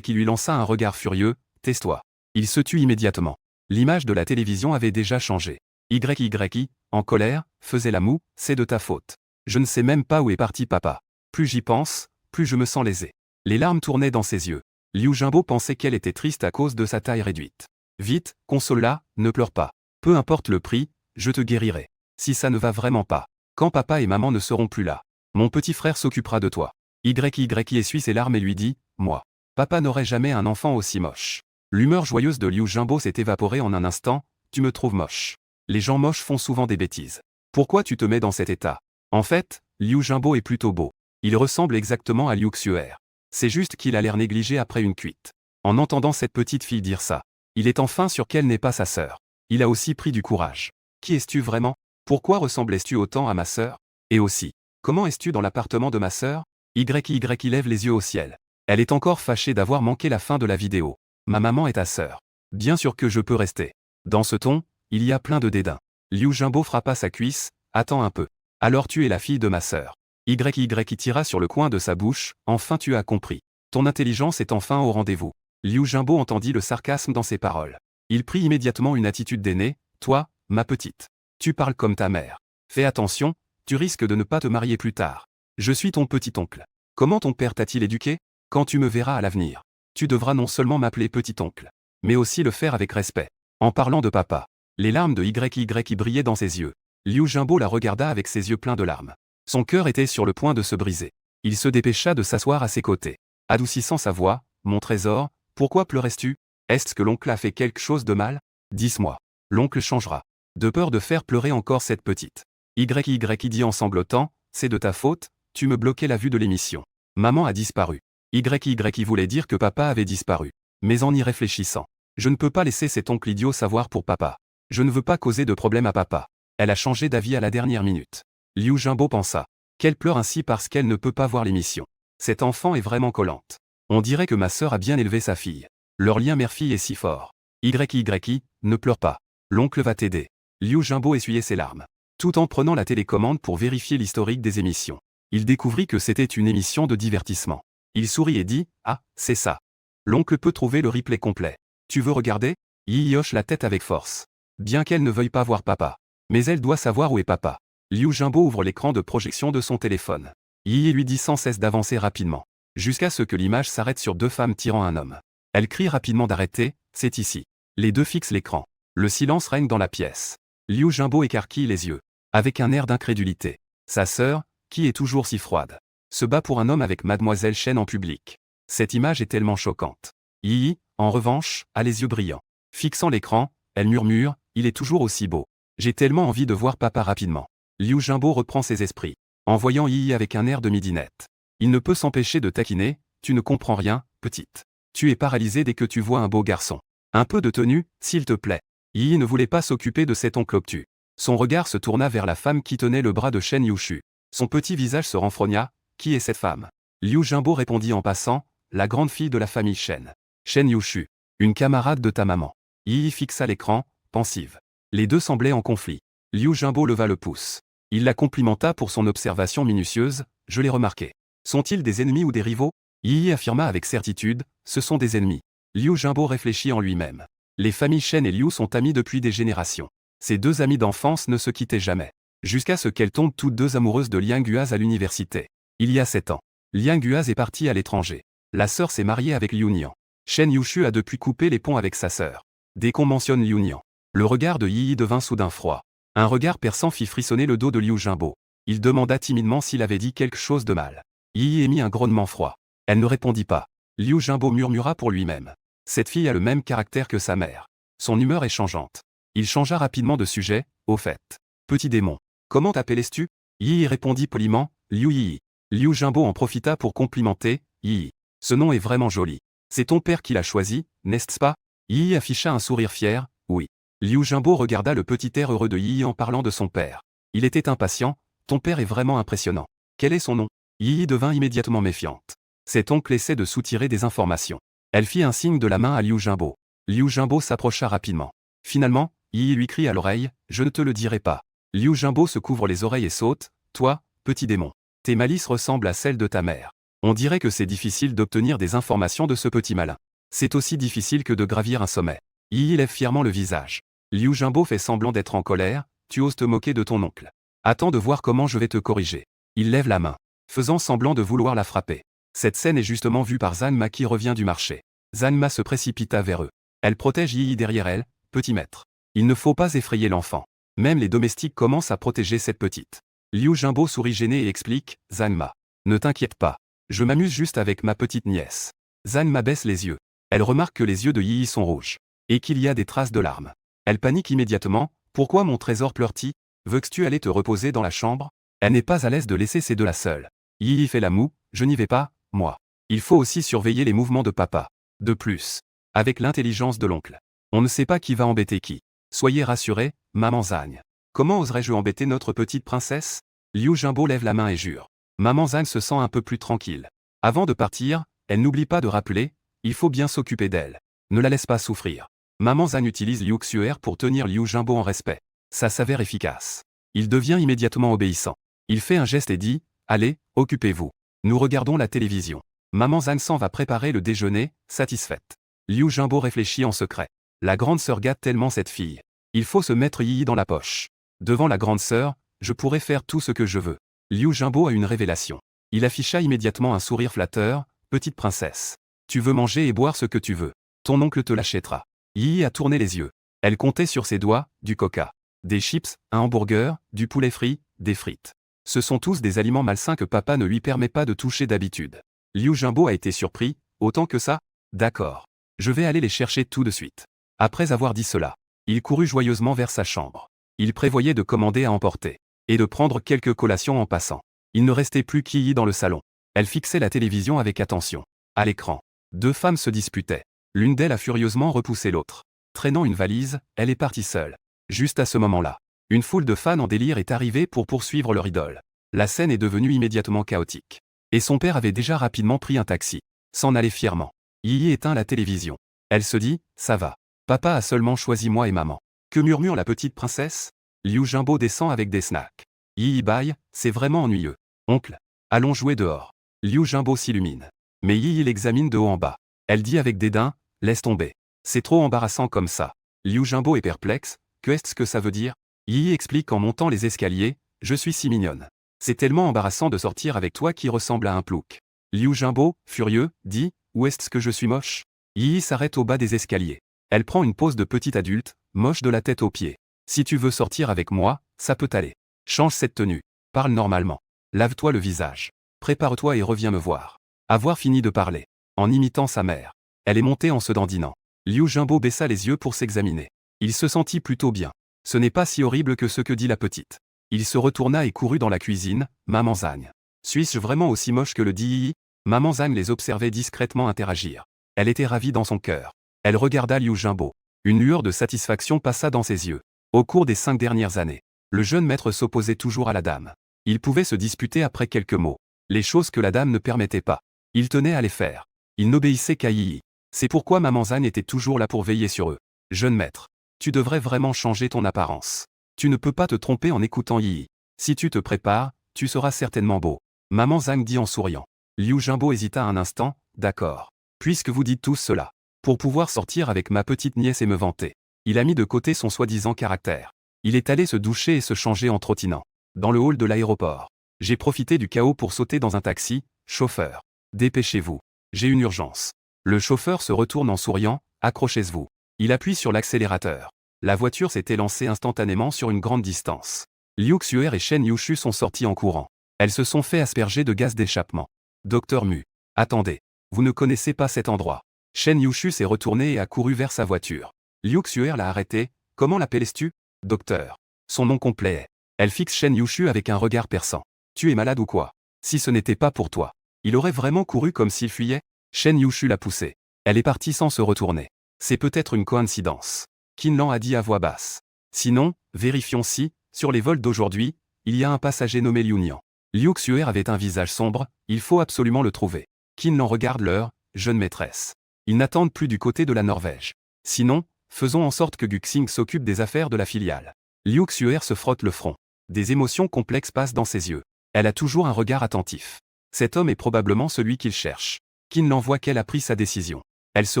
lui lança un regard furieux, « Tais-toi. » Il se tut immédiatement. L'image de la télévision avait déjà changé. YY, en colère, faisait la moue, « C'est de ta faute. Je ne sais même pas où est parti papa. Plus j'y pense, plus je me sens lésé. » Les larmes tournaient dans ses yeux. Liu Jingbo pensait qu'elle était triste à cause de sa taille réduite. « Vite, console-la, ne pleure pas. Peu importe le prix, je te guérirai. Si ça ne va vraiment pas. Quand papa et maman ne seront plus là, mon petit frère s'occupera de toi. » YY essuie ses larmes et lui dit, « Moi. Papa n'aurait jamais un enfant aussi moche. » L'humeur joyeuse de Liu Jingbo s'est évaporée en un instant, « Tu me trouves moche. Les gens moches font souvent des bêtises. Pourquoi tu te mets dans cet état? En fait, Liu Jingbo est plutôt beau. Il ressemble exactement à Liu Xuer. C'est juste qu'il a l'air négligé après une cuite. » En entendant cette petite fille dire ça, il est enfin sûr qu'elle n'est pas sa sœur. Il a aussi pris du courage. « Qui es-tu vraiment? Pourquoi ressemblais-tu autant à ma sœur? Et aussi, comment es-tu dans l'appartement de ma sœur? » YY lève les yeux au ciel. Elle est encore fâchée d'avoir manqué la fin de la vidéo. « Ma maman est ta sœur. Bien sûr que je peux rester. » Dans ce ton, il y a plein de dédain. Liu Jingbo frappa sa cuisse, « Attends un peu. Alors tu es la fille de ma sœur. » YY tira sur le coin de sa bouche, « Enfin tu as compris. Ton intelligence est enfin au rendez-vous. » Liu Jingbo entendit le sarcasme dans ses paroles. Il prit immédiatement une attitude d'aîné, « Toi, ma petite. Tu parles comme ta mère. Fais attention, tu risques de ne pas te marier plus tard. Je suis ton petit-oncle. Comment ton père t'a-t-il éduqué? Quand tu me verras à l'avenir, tu devras non seulement m'appeler petit-oncle, mais aussi le faire avec respect. » En parlant de papa, les larmes de YY brillaient dans ses yeux. Liu Jingbo la regarda avec ses yeux pleins de larmes. Son cœur était sur le point de se briser. Il se dépêcha de s'asseoir à ses côtés. Adoucissant sa voix, « Mon trésor, pourquoi pleurais-tu? Est-ce que l'oncle a fait quelque chose de mal? Dis-moi. L'oncle changera. » De peur de faire pleurer encore cette petite. YY dit en sanglotant, « C'est de ta faute, tu me bloquais la vue de l'émission. Maman a disparu. » YY voulait dire que papa avait disparu. Mais en y réfléchissant, « Je ne peux pas laisser cet oncle idiot savoir pour papa. Je ne veux pas causer de problème à papa. » Elle a changé d'avis à la dernière minute. Liu Jingbo pensa, « Qu'elle pleure ainsi parce qu'elle ne peut pas voir l'émission. Cette enfant est vraiment collante. On dirait que ma sœur a bien élevé sa fille. Leur lien mère-fille est si fort. YY, ne pleure pas. L'oncle va t'aider. » Liu Jingbo essuyait ses larmes, tout en prenant la télécommande pour vérifier l'historique des émissions. Il découvrit que c'était une émission de divertissement. Il sourit et dit « Ah, c'est ça. L'oncle peut trouver le replay complet. Tu veux regarder ?» Yi hoche la tête avec force. Bien qu'elle ne veuille pas voir papa. Mais elle doit savoir où est papa. Liu Jingbo ouvre l'écran de projection de son téléphone. Yi lui dit sans cesse d'avancer rapidement. Jusqu'à ce que l'image s'arrête sur deux femmes tirant un homme. Elle crie rapidement d'arrêter, c'est ici. Les deux fixent l'écran. Le silence règne dans la pièce. Liu Jingbo écarquille les yeux. Avec un air d'incrédulité. Sa sœur, qui est toujours si froide, se bat pour un homme avec Mademoiselle Chen en public. Cette image est tellement choquante. Yi, en revanche, a les yeux brillants. Fixant l'écran, elle murmure, il est toujours aussi beau. J'ai tellement envie de voir papa rapidement. Liu Jingbo reprend ses esprits, en voyant Yi avec un air de midinette. Il ne peut s'empêcher de taquiner, tu ne comprends rien, petite. Tu es paralysée dès que tu vois un beau garçon. Un peu de tenue, s'il te plaît. Yi ne voulait pas s'occuper de cet oncle obtus. Son regard se tourna vers la femme qui tenait le bras de Shen Yushu. Son petit visage se renfrogna, qui est cette femme? Liu Jingbo répondit en passant, la grande fille de la famille Shen. Shen Yushu, une camarade de ta maman. Yi fixa l'écran, pensive. Les deux semblaient en conflit. Liu Jingbo leva le pouce. Il la complimenta pour son observation minutieuse, je l'ai remarqué. Sont-ils des ennemis ou des rivaux? Yi affirma avec certitude, ce sont des ennemis. Liu Jingbo réfléchit en lui-même. Les familles Shen et Liu sont amies depuis des générations. Ces deux amies d'enfance ne se quittaient jamais. Jusqu'à ce qu'elles tombent toutes deux amoureuses de Liang Guaz à l'université. Il y a 7 ans. Liang Guaz est partie à l'étranger. La sœur s'est mariée avec Liu Nian. Shen Yushu a depuis coupé les ponts avec sa sœur. Dès qu'on mentionne Liu Nian, le regard de Yi devint soudain froid. Un regard perçant fit frissonner le dos de Liu Jingbo. Il demanda timidement s'il avait dit quelque chose de mal. Yi émit un grognement froid. Elle ne répondit pas. Liu Jingbo murmura pour lui-même. Cette fille a le même caractère que sa mère. Son humeur est changeante. Il changea rapidement de sujet, au fait. Petit démon. Comment t'appelles-tu? Yi répondit poliment, Liu Yi. Liu Jingbo en profita pour complimenter, Yi. Ce nom est vraiment joli. C'est ton père qui l'a choisi, n'est-ce pas? Yi afficha un sourire fier, oui. Liu Jingbo regarda le petit air heureux de Yi en parlant de son père. Il était impatient, ton père est vraiment impressionnant. Quel est son nom? Yi devint immédiatement méfiante. Cet oncle essaie de soutirer des informations. Elle fit un signe de la main à Liu Jingbo. Liu Jingbo s'approcha rapidement. Finalement, Yi lui crie à l'oreille, je ne te le dirai pas. Liu Jingbo se couvre les oreilles et saute, toi, petit démon. Tes malices ressemblent à celles de ta mère. On dirait que c'est difficile d'obtenir des informations de ce petit malin. C'est aussi difficile que de gravir un sommet. Yi lève fièrement le visage. Liu Jingbo fait semblant d'être en colère, tu oses te moquer de ton oncle. Attends de voir comment je vais te corriger. Il lève la main, faisant semblant de vouloir la frapper. Cette scène est justement vue par Zanma qui revient du marché. Zanma se précipita vers eux. Elle protège Yi derrière elle, petit maître. Il ne faut pas effrayer l'enfant. Même les domestiques commencent à protéger cette petite. Liu Jingbo sourit gêné et explique, Zanma. Ne t'inquiète pas. Je m'amuse juste avec ma petite nièce. Zanma baisse les yeux. Elle remarque que les yeux de Yi sont rouges. Et qu'il y a des traces de larmes. Elle panique immédiatement, pourquoi mon trésor pleure-t-il? Veux-tu aller te reposer dans la chambre? Elle n'est pas à l'aise de laisser ces deux-là seuls. Yi fait la moue, je n'y vais pas, moi. Il faut aussi surveiller les mouvements de papa. De plus, avec l'intelligence de l'oncle, on ne sait pas qui va embêter qui. Soyez rassurés, maman Zagne. Comment oserais-je embêter notre petite princesse? Liu Jingbo lève la main et jure. Maman Zagne se sent un peu plus tranquille. Avant de partir, elle n'oublie pas de rappeler, il faut bien s'occuper d'elle. Ne la laisse pas souffrir. Maman Zagne utilise Liu Xuer pour tenir Liu Jingbo en respect. Ça s'avère efficace. Il devient immédiatement obéissant. Il fait un geste et dit, allez, occupez-vous. Nous regardons la télévision. Maman Zagne s'en va préparer le déjeuner, satisfaite. Liu Jingbo réfléchit en secret. La grande sœur gâte tellement cette fille. Il faut se mettre Yi dans la poche. Devant la grande sœur, je pourrais faire tout ce que je veux. Liu Jingbo a une révélation. Il afficha immédiatement un sourire flatteur, petite princesse. Tu veux manger et boire ce que tu veux. Ton oncle te l'achètera. Yi a tourné les yeux. Elle comptait sur ses doigts, du coca, des chips, un hamburger, du poulet frit, des frites. Ce sont tous des aliments malsains que papa ne lui permet pas de toucher d'habitude. Liu Jingbo a été surpris, autant que ça? D'accord. Je vais aller les chercher tout de suite. Après avoir dit cela, il courut joyeusement vers sa chambre. Il prévoyait de commander à emporter, et de prendre quelques collations en passant. Il ne restait plus qu'Yi dans le salon. Elle fixait la télévision avec attention. À l'écran, deux femmes se disputaient. L'une d'elles a furieusement repoussé l'autre. Traînant une valise, elle est partie seule. Juste à ce moment-là, une foule de fans en délire est arrivée pour poursuivre leur idole. La scène est devenue immédiatement chaotique. Et son père avait déjà rapidement pris un taxi. S'en allait fièrement. Yi éteint la télévision. Elle se dit, ça va. Papa a seulement choisi moi et maman. Que murmure la petite princesse? Liu Jingbo descend avec des snacks. Yi bâille, c'est vraiment ennuyeux. Oncle. Allons jouer dehors. Liu Jingbo s'illumine. Mais Yi l'examine de haut en bas. Elle dit avec dédain, laisse tomber. C'est trop embarrassant comme ça. Liu Jingbo est perplexe, qu'est-ce que ça veut dire? Yi explique en montant les escaliers, je suis si mignonne. C'est tellement embarrassant de sortir avec toi qui ressemble à un plouc. Liu Jingbo, furieux, dit, où est-ce que je suis moche? Yi s'arrête au bas des escaliers. Elle prend une pose de petite adulte, moche de la tête aux pieds. Si tu veux sortir avec moi, ça peut aller. Change cette tenue. Parle normalement. Lave-toi le visage. Prépare-toi et reviens me voir. Avoir fini de parler. En imitant sa mère. Elle est montée en se dandinant. Liu Jingbo baissa les yeux pour s'examiner. Il se sentit plutôt bien. Ce n'est pas si horrible que ce que dit la petite. Il se retourna et courut dans la cuisine, Maman Zhang. Suis-je vraiment aussi moche que le dit Yi? Maman Zhang les observait discrètement interagir. Elle était ravie dans son cœur. Elle regarda Liu Jingbo. Une lueur de satisfaction passa dans ses yeux. Au cours des 5 dernières années, le jeune maître s'opposait toujours à la dame. Il pouvait se disputer après quelques mots. Les choses que la dame ne permettait pas. Il tenait à les faire. Il n'obéissait qu'à Yi. C'est pourquoi Maman Zhang était toujours là pour veiller sur eux. Jeune maître, tu devrais vraiment changer ton apparence. Tu ne peux pas te tromper en écoutant Yi. Si tu te prépares, tu seras certainement beau. Maman Zhang dit en souriant. Liu Jingbo hésita un instant, d'accord. Puisque vous dites tous cela. Pour pouvoir sortir avec ma petite nièce et me vanter. Il a mis de côté son soi-disant caractère. Il est allé se doucher et se changer en trottinant. Dans le hall de l'aéroport. J'ai profité du chaos pour sauter dans un taxi, chauffeur. Dépêchez-vous. J'ai une urgence. Le chauffeur se retourne en souriant, accrochez-vous. Il appuie sur l'accélérateur. La voiture s'est élancée instantanément sur une grande distance. Liu Xuer et Shen Yushu sont sortis en courant. Elles se sont fait asperger de gaz d'échappement. Docteur Mu. Attendez. Vous ne connaissez pas cet endroit. Shen Yushu s'est retourné et a couru vers sa voiture. Liu Xuer l'a arrêté. Comment l'appelles-tu? Docteur. Son nom complet est. Elle fixe Shen Yushu avec un regard perçant. Tu es malade ou quoi? Si ce n'était pas pour toi. Il aurait vraiment couru comme s'il fuyait? Shen Yushu l'a poussé. Elle est partie sans se retourner. C'est peut-être une coïncidence. Qin Lan a dit à voix basse. Sinon, vérifions si, sur les vols d'aujourd'hui, il y a un passager nommé Liu Nian. Liu Xuer avait un visage sombre, il faut absolument le trouver. Qin Lan regarde l'heure, jeune maîtresse. Ils n'attendent plus du côté de la Norvège. Sinon, faisons en sorte que Guxing s'occupe des affaires de la filiale. Liu Xuer se frotte le front. Des émotions complexes passent dans ses yeux. Elle a toujours un regard attentif. Cet homme est probablement celui qu'il cherche. Qin Lan voit qu'elle a pris sa décision. Elle se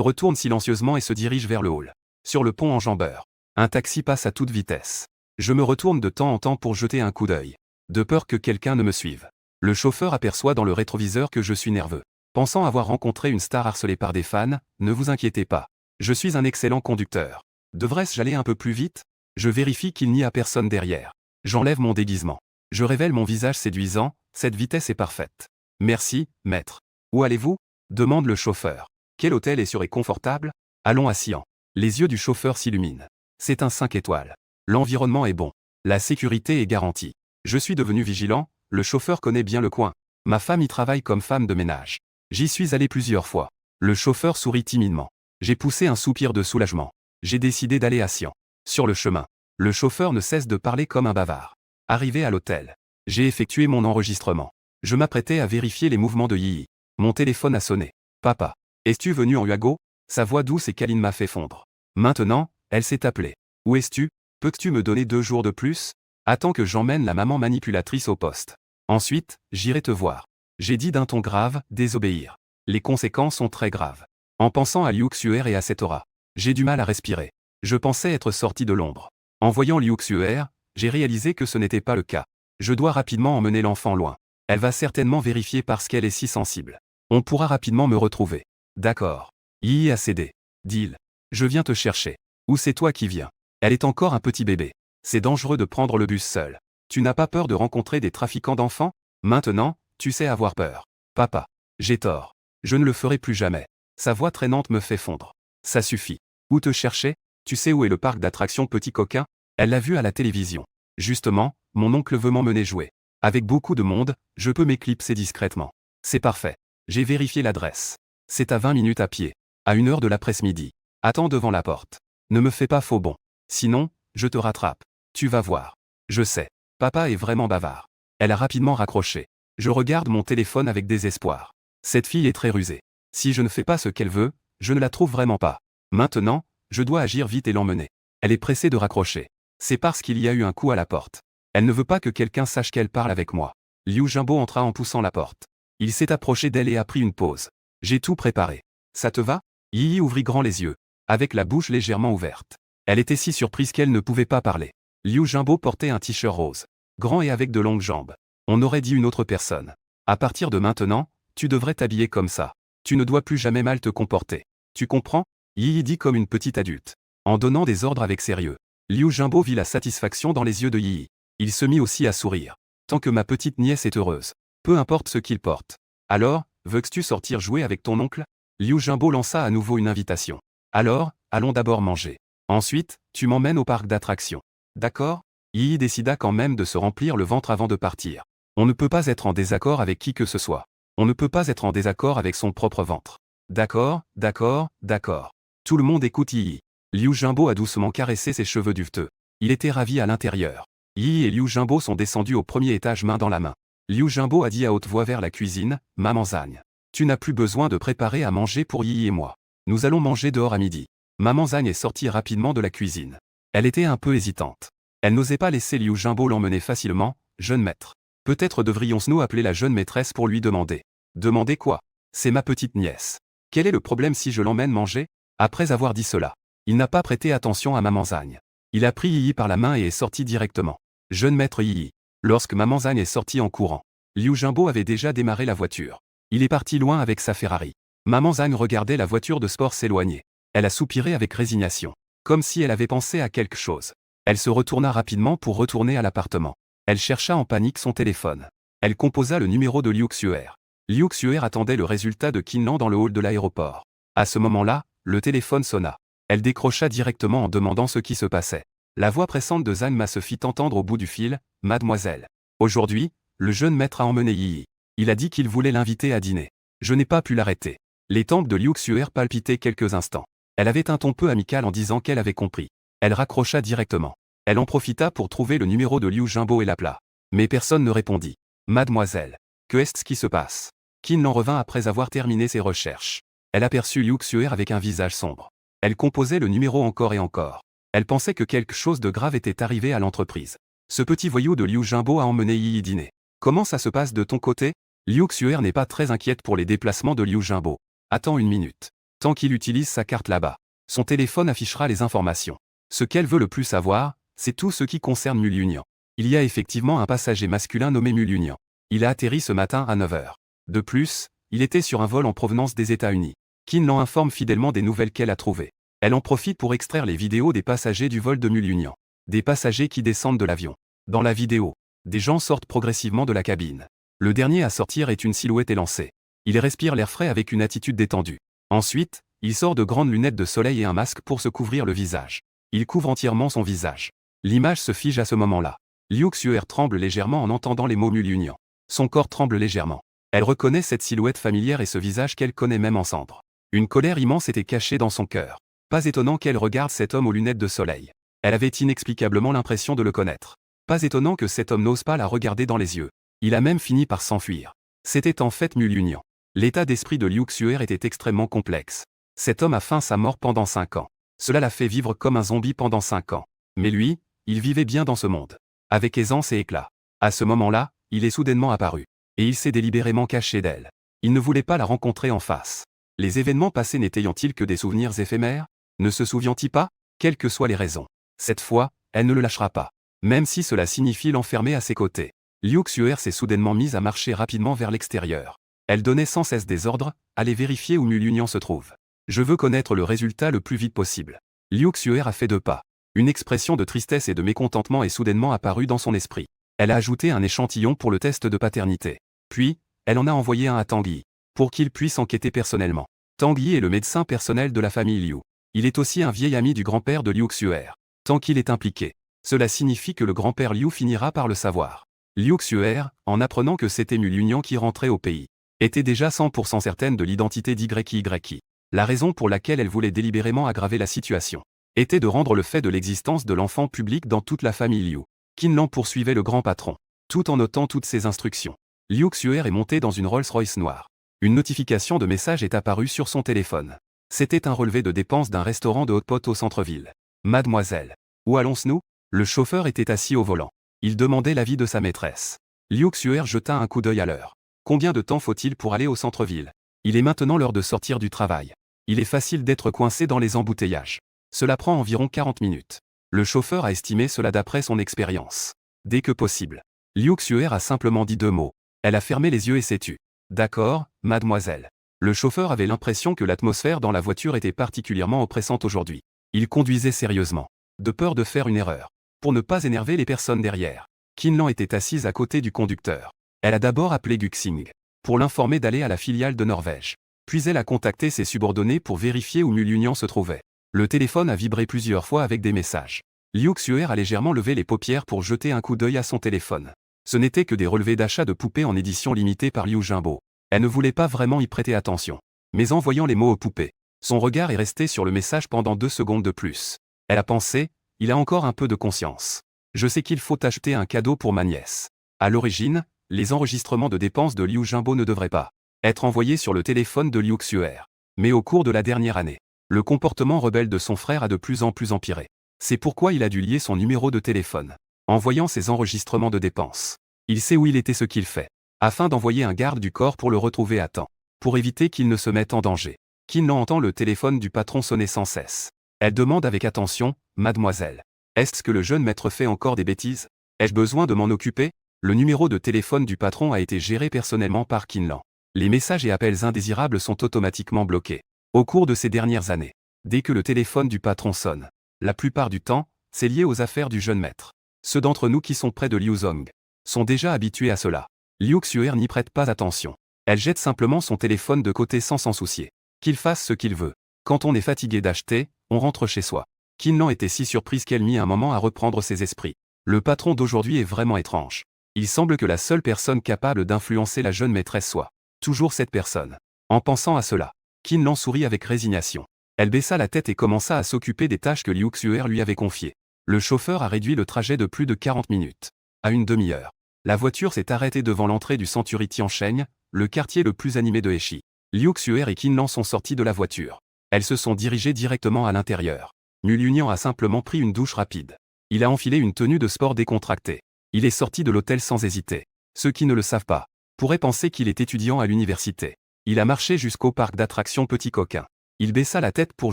retourne silencieusement et se dirige vers le hall. Sur le pont enjambeur. Un taxi passe à toute vitesse. Je me retourne de temps en temps pour jeter un coup d'œil. De peur que quelqu'un ne me suive. Le chauffeur aperçoit dans le rétroviseur que je suis nerveux. Pensant avoir rencontré une star harcelée par des fans, ne vous inquiétez pas. Je suis un excellent conducteur. Devrais-je aller un peu plus vite? Je vérifie qu'il n'y a personne derrière. J'enlève mon déguisement. Je révèle mon visage séduisant, cette vitesse est parfaite. Merci, maître. Où allez-vous? Demande le chauffeur. Quel hôtel est sûr et confortable? Allons à Xi'an. Les yeux du chauffeur s'illuminent. C'est un 5 étoiles. L'environnement est bon. La sécurité est garantie. Je suis devenu vigilant, le chauffeur connaît bien le coin. Ma femme y travaille comme femme de ménage. J'y suis allé plusieurs fois. Le chauffeur sourit timidement. J'ai poussé un soupir de soulagement. J'ai décidé d'aller à Xi'an. Sur le chemin, le chauffeur ne cesse de parler comme un bavard. Arrivé à l'hôtel, j'ai effectué mon enregistrement. Je m'apprêtais à vérifier les mouvements de Yi. Mon téléphone a sonné. Papa, es-tu venu en Huago? Sa voix douce et câline m'a fait fondre. Maintenant, elle s'est appelée. Où es-tu? Peux-tu me donner 2 jours de plus? Attends que j'emmène la maman manipulatrice au poste. Ensuite, j'irai te voir. J'ai dit d'un ton grave, désobéir. Les conséquences sont très graves. En pensant à Liu Xuer et à cette aura, j'ai du mal à respirer. Je pensais être sorti de l'ombre. En voyant Liu Xuer, j'ai réalisé que ce n'était pas le cas. Je dois rapidement emmener l'enfant loin. Elle va certainement vérifier parce qu'elle est si sensible. On pourra rapidement me retrouver. D'accord. Yi a cédé. Dit-il. Je viens te chercher. Ou c'est toi qui viens? Elle est encore un petit bébé. C'est dangereux de prendre le bus seul. Tu n'as pas peur de rencontrer des trafiquants d'enfants? Maintenant, tu sais avoir peur. Papa. J'ai tort. Je ne le ferai plus jamais. Sa voix traînante me fait fondre. Ça suffit. Où te chercher? Tu sais où est le parc d'attractions Petit Coquin? Elle l'a vu à la télévision. Justement, mon oncle veut m'emmener jouer. Avec beaucoup de monde, je peux m'éclipser discrètement. C'est parfait. J'ai vérifié l'adresse. C'est à 20 minutes à pied. À 1h de l'après-midi. Attends devant la porte. Ne me fais pas faux bond. Sinon, je te rattrape. Tu vas voir. Je sais. Papa est vraiment bavard. Elle a rapidement raccroché. Je regarde mon téléphone avec désespoir. Cette fille est très rusée. Si je ne fais pas ce qu'elle veut, je ne la trouve vraiment pas. Maintenant, je dois agir vite et l'emmener. Elle est pressée de raccrocher. C'est parce qu'il y a eu un coup à la porte. Elle ne veut pas que quelqu'un sache qu'elle parle avec moi. Liu Jingbo entra en poussant la porte. Il s'est approché d'elle et a pris une pause. J'ai tout préparé. Ça te va? Yi ouvrit grand les yeux, avec la bouche légèrement ouverte. Elle était si surprise qu'elle ne pouvait pas parler. Liu Jingbo portait un t-shirt rose, grand et avec de longues jambes. On aurait dit une autre personne. À partir de maintenant, tu devrais t'habiller comme ça. Tu ne dois plus jamais mal te comporter. Tu comprends? Yi dit comme une petite adulte, en donnant des ordres avec sérieux. Liu Jingbo vit la satisfaction dans les yeux de Yi. Il se mit aussi à sourire. Tant que ma petite nièce est heureuse, peu importe ce qu'il porte. Alors, veux-tu sortir jouer avec ton oncle? Liu Jingbo lança à nouveau une invitation. Alors, allons d'abord manger. Ensuite, tu m'emmènes au parc d'attractions. D'accord? Yi décida quand même de se remplir le ventre avant de partir. On ne peut pas être en désaccord avec qui que ce soit. On ne peut pas être en désaccord avec son propre ventre. D'accord, d'accord, d'accord. Tout le monde écoute Yi. Liu Jingbo a doucement caressé ses cheveux duveteux. Il était ravi à l'intérieur. Yi et Liu Jingbo sont descendus au premier étage main dans la main. Liu Jingbo a dit à haute voix vers la cuisine, « Maman Zagne, tu n'as plus besoin de préparer à manger pour Yi et moi. Nous allons manger dehors à midi. » Maman Zagne est sortie rapidement de la cuisine. Elle était un peu hésitante. Elle n'osait pas laisser Liu Jingbo l'emmener facilement, « Jeune maître. Peut-être devrions-nous appeler la jeune maîtresse pour lui demander. » Demander quoi? C'est ma petite nièce. Quel est le problème si je l'emmène manger? Après avoir dit cela, il n'a pas prêté attention à Maman Zagne. Il a pris Yi par la main et est sorti directement. Jeune maître Yi. Lorsque Maman Zagne est sortie en courant, Liu Jingbo avait déjà démarré la voiture. Il est parti loin avec sa Ferrari. Maman Zagne regardait la voiture de sport s'éloigner. Elle a soupiré avec résignation, comme si elle avait pensé à quelque chose. Elle se retourna rapidement pour retourner à l'appartement. Elle chercha en panique son téléphone. Elle composa le numéro de Liu Xuer. Liu Xuer attendait le résultat de Qinlan dans le hall de l'aéroport. À ce moment-là, le téléphone sonna. Elle décrocha directement en demandant ce qui se passait. La voix pressante de Zhang Ma se fit entendre au bout du fil, « Mademoiselle. Aujourd'hui, le jeune maître a emmené Yi. Il a dit qu'il voulait l'inviter à dîner. Je n'ai pas pu l'arrêter. » Les tempes de Liu Xuer palpitaient quelques instants. Elle avait un ton peu amical en disant qu'elle avait compris. Elle raccrocha directement. Elle en profita pour trouver le numéro de Liu Jingbo et l'appela. Mais personne ne répondit. « Mademoiselle. Que est-ce qui se passe ?» Qinlan revint après avoir terminé ses recherches. Elle aperçut Liu Xuer avec un visage sombre. Elle composait le numéro encore et encore. Elle pensait que quelque chose de grave était arrivé à l'entreprise. Ce petit voyou de Liu Jingbo a emmené Yi dîner. Comment ça se passe de ton côté? Liu Xuer n'est pas très inquiète pour les déplacements de Liu Jingbo. Attends une minute. Tant qu'il utilise sa carte là-bas, son téléphone affichera les informations. Ce qu'elle veut le plus savoir, c'est tout ce qui concerne Mulunian. Il y a effectivement un passager masculin nommé Mulunian. Il a atterri ce matin à 9 h. De plus, il était sur un vol en provenance des États-Unis. Qinlan informe fidèlement des nouvelles qu'elle a trouvées. Elle en profite pour extraire les vidéos des passagers du vol de Mulunian. Des passagers qui descendent de l'avion. Dans la vidéo, des gens sortent progressivement de la cabine. Le dernier à sortir est une silhouette élancée. Il respire l'air frais avec une attitude détendue. Ensuite, il sort de grandes lunettes de soleil et un masque pour se couvrir le visage. Il couvre entièrement son visage. L'image se fige à ce moment-là. Liu Xuer tremble légèrement en entendant les mots Mulunian. Son corps tremble légèrement. Elle reconnaît cette silhouette familière et ce visage qu'elle connaît même en cendres. Une colère immense était cachée dans son cœur. Pas étonnant qu'elle regarde cet homme aux lunettes de soleil. Elle avait inexplicablement l'impression de le connaître. Pas étonnant que cet homme n'ose pas la regarder dans les yeux. Il a même fini par s'enfuir. C'était en fait Mulunian. L'état d'esprit de Liu Xuer était extrêmement complexe. Cet homme a feint sa mort pendant 5 ans. Cela l'a fait vivre comme un zombie pendant 5 ans. Mais lui, il vivait bien dans ce monde. Avec aisance et éclat. À ce moment-là, il est soudainement apparu. Et il s'est délibérément caché d'elle. Il ne voulait pas la rencontrer en face. Les événements passés n'étaient-ils que des souvenirs éphémères? Ne se souvient-il pas? Quelles que soient les raisons. Cette fois, elle ne le lâchera pas. Même si cela signifie l'enfermer à ses côtés. Liu Xuer s'est soudainement mise à marcher rapidement vers l'extérieur. Elle donnait sans cesse des ordres, allez vérifier où Mulunian se trouve. Je veux connaître le résultat le plus vite possible. Liu Xuer a fait 2 pas. Une expression de tristesse et de mécontentement est soudainement apparue dans son esprit. Elle a ajouté un échantillon pour le test de paternité. Puis, elle en a envoyé un à Tang Yi, pour qu'il puisse enquêter personnellement. Tang Yi est le médecin personnel de la famille Liu. Il est aussi un vieil ami du grand-père de Liu Xuer. Tant qu'il est impliqué, cela signifie que le grand-père Liu finira par le savoir. Liu Xuer, en apprenant que c'était Mulunian qui rentrait au pays, était déjà 100% certaine de l'identité d'YY. La raison pour laquelle elle voulait délibérément aggraver la situation était de rendre le fait de l'existence de l'enfant public dans toute la famille Liu. Qinlan poursuivait le grand patron, tout en notant toutes ses instructions. Liu Xuer est monté dans une Rolls-Royce noire. Une notification de message est apparue sur son téléphone. C'était un relevé de dépenses d'un restaurant de haute pot au centre-ville. Mademoiselle, où allons-nous? Le chauffeur était assis au volant. Il demandait l'avis de sa maîtresse. Liu Xuer jeta un coup d'œil à l'heure. Combien de temps faut-il pour aller au centre-ville? Il est maintenant l'heure de sortir du travail. Il est facile d'être coincé dans les embouteillages. Cela prend environ 40 minutes. Le chauffeur a estimé cela d'après son expérience. Dès que possible. Liu Xuer a simplement dit 2 mots. Elle a fermé les yeux et s'est tue. D'accord, mademoiselle. Le chauffeur avait l'impression que l'atmosphère dans la voiture était particulièrement oppressante aujourd'hui. Il conduisait sérieusement. De peur de faire une erreur. Pour ne pas énerver les personnes derrière. Kinlan était assise à côté du conducteur. Elle a d'abord appelé Guxing. Pour l'informer d'aller à la filiale de Norvège. Puis elle a contacté ses subordonnés pour vérifier où Mulunian se trouvait. Le téléphone a vibré plusieurs fois avec des messages. Liu Xuer a légèrement levé les paupières pour jeter un coup d'œil à son téléphone. Ce n'était que des relevés d'achat de poupées en édition limitée par Liu Jimbo. Elle ne voulait pas vraiment y prêter attention. Mais en voyant les mots aux poupées, son regard est resté sur le message pendant 2 secondes de plus. Elle a pensé, il a encore un peu de conscience. Je sais qu'il faut acheter un cadeau pour ma nièce. À l'origine, les enregistrements de dépenses de Liu Jimbo ne devraient pas être envoyés sur le téléphone de Liu Xuer. Mais au cours de la dernière année, le comportement rebelle de son frère a de plus en plus empiré. C'est pourquoi il a dû lier son numéro de téléphone. En voyant ces enregistrements de dépenses, il sait où il était ce qu'il fait. Afin d'envoyer un garde du corps pour le retrouver à temps. Pour éviter qu'il ne se mette en danger. Kinlan entend le téléphone du patron sonner sans cesse. Elle demande avec attention, mademoiselle. Est-ce que le jeune maître fait encore des bêtises? Ai-je besoin de m'en occuper? Le numéro de téléphone du patron a été géré personnellement par Kinlan. Les messages et appels indésirables sont automatiquement bloqués. Au cours de ces dernières années, dès que le téléphone du patron sonne, la plupart du temps, c'est lié aux affaires du jeune maître. Ceux d'entre nous qui sont près de Liuzong sont déjà habitués à cela. Liu Xuer n'y prête pas attention. Elle jette simplement son téléphone de côté sans s'en soucier. Qu'il fasse ce qu'il veut. Quand on est fatigué d'acheter, on rentre chez soi. Kinlan était si surprise qu'elle mit un moment à reprendre ses esprits. Le patron d'aujourd'hui est vraiment étrange. Il semble que la seule personne capable d'influencer la jeune maîtresse soit toujours cette personne. En pensant à cela, Kinlan sourit avec résignation. Elle baissa la tête et commença à s'occuper des tâches que Liu Xuer lui avait confiées. Le chauffeur a réduit le trajet de plus de 40 minutes à une demi-heure. La voiture s'est arrêtée devant l'entrée du Century Tiansheng, le quartier le plus animé de Hechi. Liu Xuer et Kinlan sont sortis de la voiture. Elles se sont dirigées directement à l'intérieur. Mulunian a simplement pris une douche rapide. Il a enfilé une tenue de sport décontractée. Il est sorti de l'hôtel sans hésiter. Ceux qui ne le savent pas pourraient penser qu'il est étudiant à l'université. Il a marché jusqu'au parc d'attractions Petit Coquin. Il baissa la tête pour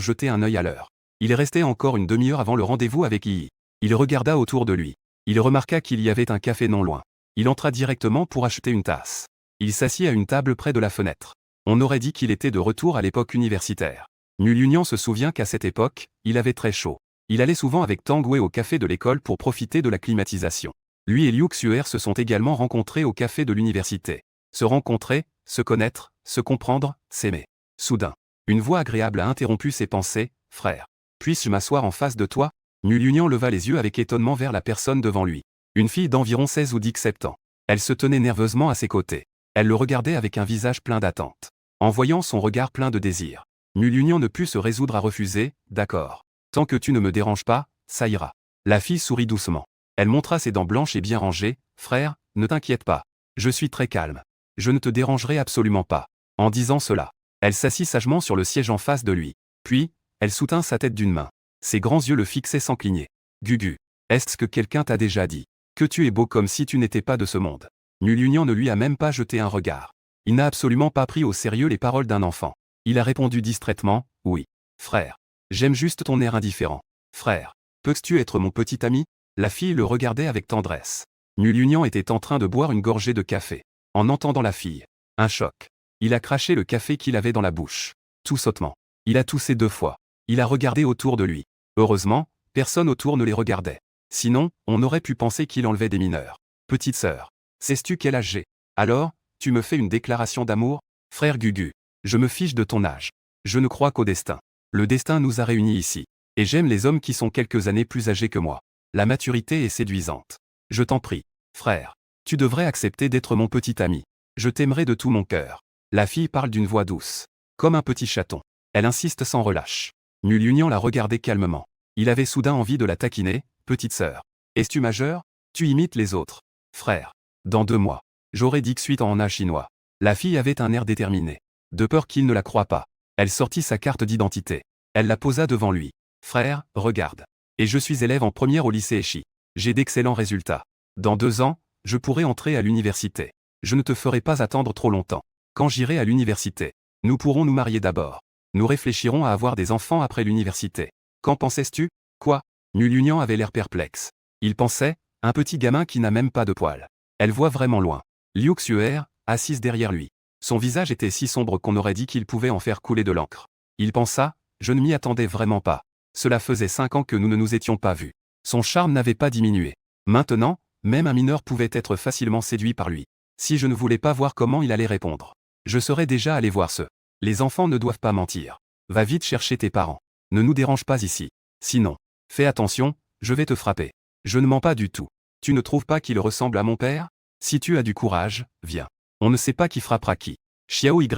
jeter un œil à l'heure. Il restait encore une demi-heure avant le rendez-vous avec Yi. Il regarda autour de lui. Il remarqua qu'il y avait un café non loin. Il entra directement pour acheter une tasse. Il s'assit à une table près de la fenêtre. On aurait dit qu'il était de retour à l'époque universitaire. Mulunian se souvient qu'à cette époque, il avait très chaud. Il allait souvent avec Tang Wei au café de l'école pour profiter de la climatisation. Lui et Liu Xuer se sont également rencontrés au café de l'université. Se rencontrer, se connaître, se comprendre, s'aimer. Soudain, une voix agréable a interrompu ses pensées. « Frère, puisse-je m'asseoir en face de toi ?» Mulunian leva les yeux avec étonnement vers la personne devant lui. Une fille d'environ 16 ou 17 ans. Elle se tenait nerveusement à ses côtés. Elle le regardait avec un visage plein d'attente. En voyant son regard plein de désir, Mulunian ne put se résoudre à refuser. « D'accord. Tant que tu ne me déranges pas, ça ira. » La fille sourit doucement. Elle montra ses dents blanches et bien rangées. « Frère, ne t'inquiète pas. Je suis très calme. Je ne te dérangerai absolument pas. » En disant cela, elle s'assit sagement sur le siège en face de lui. Puis, elle soutint sa tête d'une main. Ses grands yeux le fixaient sans cligner. « Gugu, est-ce que quelqu'un t'a déjà dit que tu es beau comme si tu n'étais pas de ce monde ?» Mulunian ne lui a même pas jeté un regard. Il n'a absolument pas pris au sérieux les paroles d'un enfant. Il a répondu distraitement, « Oui. Frère. J'aime juste ton air indifférent. Frère, peux-tu être mon petit ami ?» La fille le regardait avec tendresse. Mulunian était en train de boire une gorgée de café. En entendant la fille, un choc. Il a craché le café qu'il avait dans la bouche. Tout sautement. Il a toussé 2 fois. Il a regardé autour de lui. Heureusement, personne autour ne les regardait. Sinon, on aurait pu penser qu'il enlevait des mineurs. « Petite sœur, sais-tu quel âge j'ai? Alors, tu me fais une déclaration d'amour? Frère Gugu, je me fiche de ton âge. Je ne crois qu'au destin. Le destin nous a réunis ici. Et j'aime les hommes qui sont quelques années plus âgés que moi. La maturité est séduisante. Je t'en prie, frère, tu devrais accepter d'être mon petit ami. Je t'aimerai de tout mon cœur. » La fille parle d'une voix douce. Comme un petit chaton. Elle insiste sans relâche. Mulunian la regardait calmement. Il avait soudain envie de la taquiner. « Petite sœur, es-tu majeure? Tu imites les autres. Frère, dans 2 mois, j'aurai 18 ans en âge chinois. » La fille avait un air déterminé. De peur qu'il ne la croie pas. Elle sortit sa carte d'identité. Elle la posa devant lui. « Frère, regarde. Et je suis élève en première au lycée Hechi. J'ai d'excellents résultats. Dans 2 ans, Je pourrai entrer à l'université. Je ne te ferai pas attendre trop longtemps. Quand j'irai à l'université, nous pourrons nous marier d'abord. Nous réfléchirons à avoir des enfants après l'université. Qu'en pensais-tu? Quoi? Mulunian avait l'air perplexe. Il pensait, un petit gamin qui n'a même pas de poils. Elle voit vraiment loin. Liu Xuer, assise derrière lui. Son visage était si sombre qu'on aurait dit qu'il pouvait en faire couler de l'encre. Il pensa, je ne m'y attendais vraiment pas. Cela faisait 5 ans que nous ne nous étions pas vus. Son charme n'avait pas diminué. Maintenant, même un mineur pouvait être facilement séduit par lui. Si je ne voulais pas voir comment il allait répondre, je serais déjà allé voir ceux. Les enfants ne doivent pas mentir. Va vite chercher tes parents. Ne nous dérange pas ici. Sinon, fais attention, je vais te frapper. Je ne mens pas du tout. Tu ne trouves pas qu'il ressemble à mon père? Si tu as du courage, viens. On ne sait pas qui frappera qui. Xiao Yi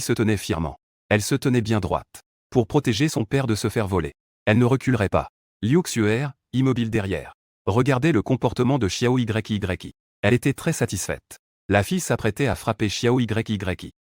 se tenait fièrement. Elle se tenait bien droite. Pour protéger son père de se faire voler. Elle ne reculerait pas. Liu Xuer, immobile derrière, regardait le comportement de Xiao Yi. Elle était très satisfaite. La fille s'apprêtait à frapper Xiao Yi.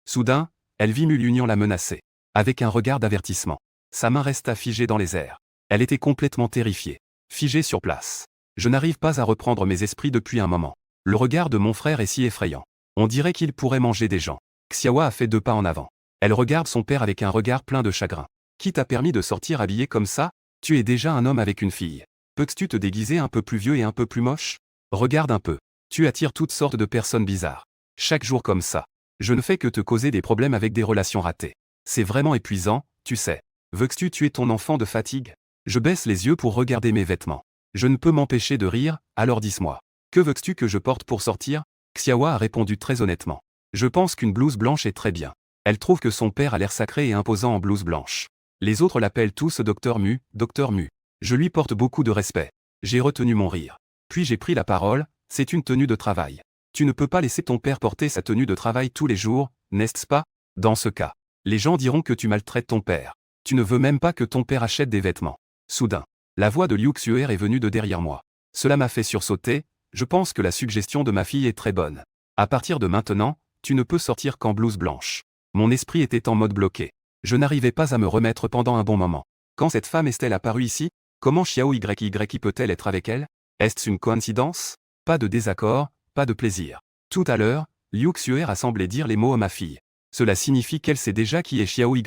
Soudain, elle vit Mulunian la menacer. Avec un regard d'avertissement. Sa main resta figée dans les airs. Elle était complètement terrifiée. Figée sur place. Je n'arrive pas à reprendre mes esprits depuis un moment. Le regard de mon frère est si effrayant. On dirait qu'il pourrait manger des gens. Xiaowa a fait 2 pas en avant. Elle regarde son père avec un regard plein de chagrin. Qui t'a permis de sortir habillé comme ça? Tu es déjà un homme avec une fille. Peux-tu te déguiser un peu plus vieux et un peu plus moche? Regarde un peu. Tu attires toutes sortes de personnes bizarres. Chaque jour comme ça. Je ne fais que te causer des problèmes avec des relations ratées. C'est vraiment épuisant, tu sais. Veux-tu tuer ton enfant de fatigue? Je baisse les yeux pour regarder mes vêtements. Je ne peux m'empêcher de rire, alors dis-moi. Que veux-tu que je porte pour sortir? Xiaowa a répondu très honnêtement. Je pense qu'une blouse blanche est très bien. Elle trouve que son père a l'air sacré et imposant en blouse blanche. Les autres l'appellent tous Docteur Mu, Docteur Mu. Je lui porte beaucoup de respect. J'ai retenu mon rire. Puis j'ai pris la parole, c'est une tenue de travail. Tu ne peux pas laisser ton père porter sa tenue de travail tous les jours, n'est-ce pas? Dans ce cas, les gens diront que tu maltraites ton père. Tu ne veux même pas que ton père achète des vêtements. Soudain, la voix de Liu Xuer est venue de derrière moi. Cela m'a fait sursauter, je pense que la suggestion de ma fille est très bonne. À partir de maintenant, tu ne peux sortir qu'en blouse blanche. Mon esprit était en mode bloqué. Je n'arrivais pas à me remettre pendant un bon moment. Quand cette femme est-elle apparue ici? Comment Xiao Yi peut-elle être avec elle? Est-ce une coïncidence? Pas de désaccord, pas de plaisir. Tout à l'heure, Liu Xuer a semblé dire les mots à ma fille. Cela signifie qu'elle sait déjà qui est Xiao Yi.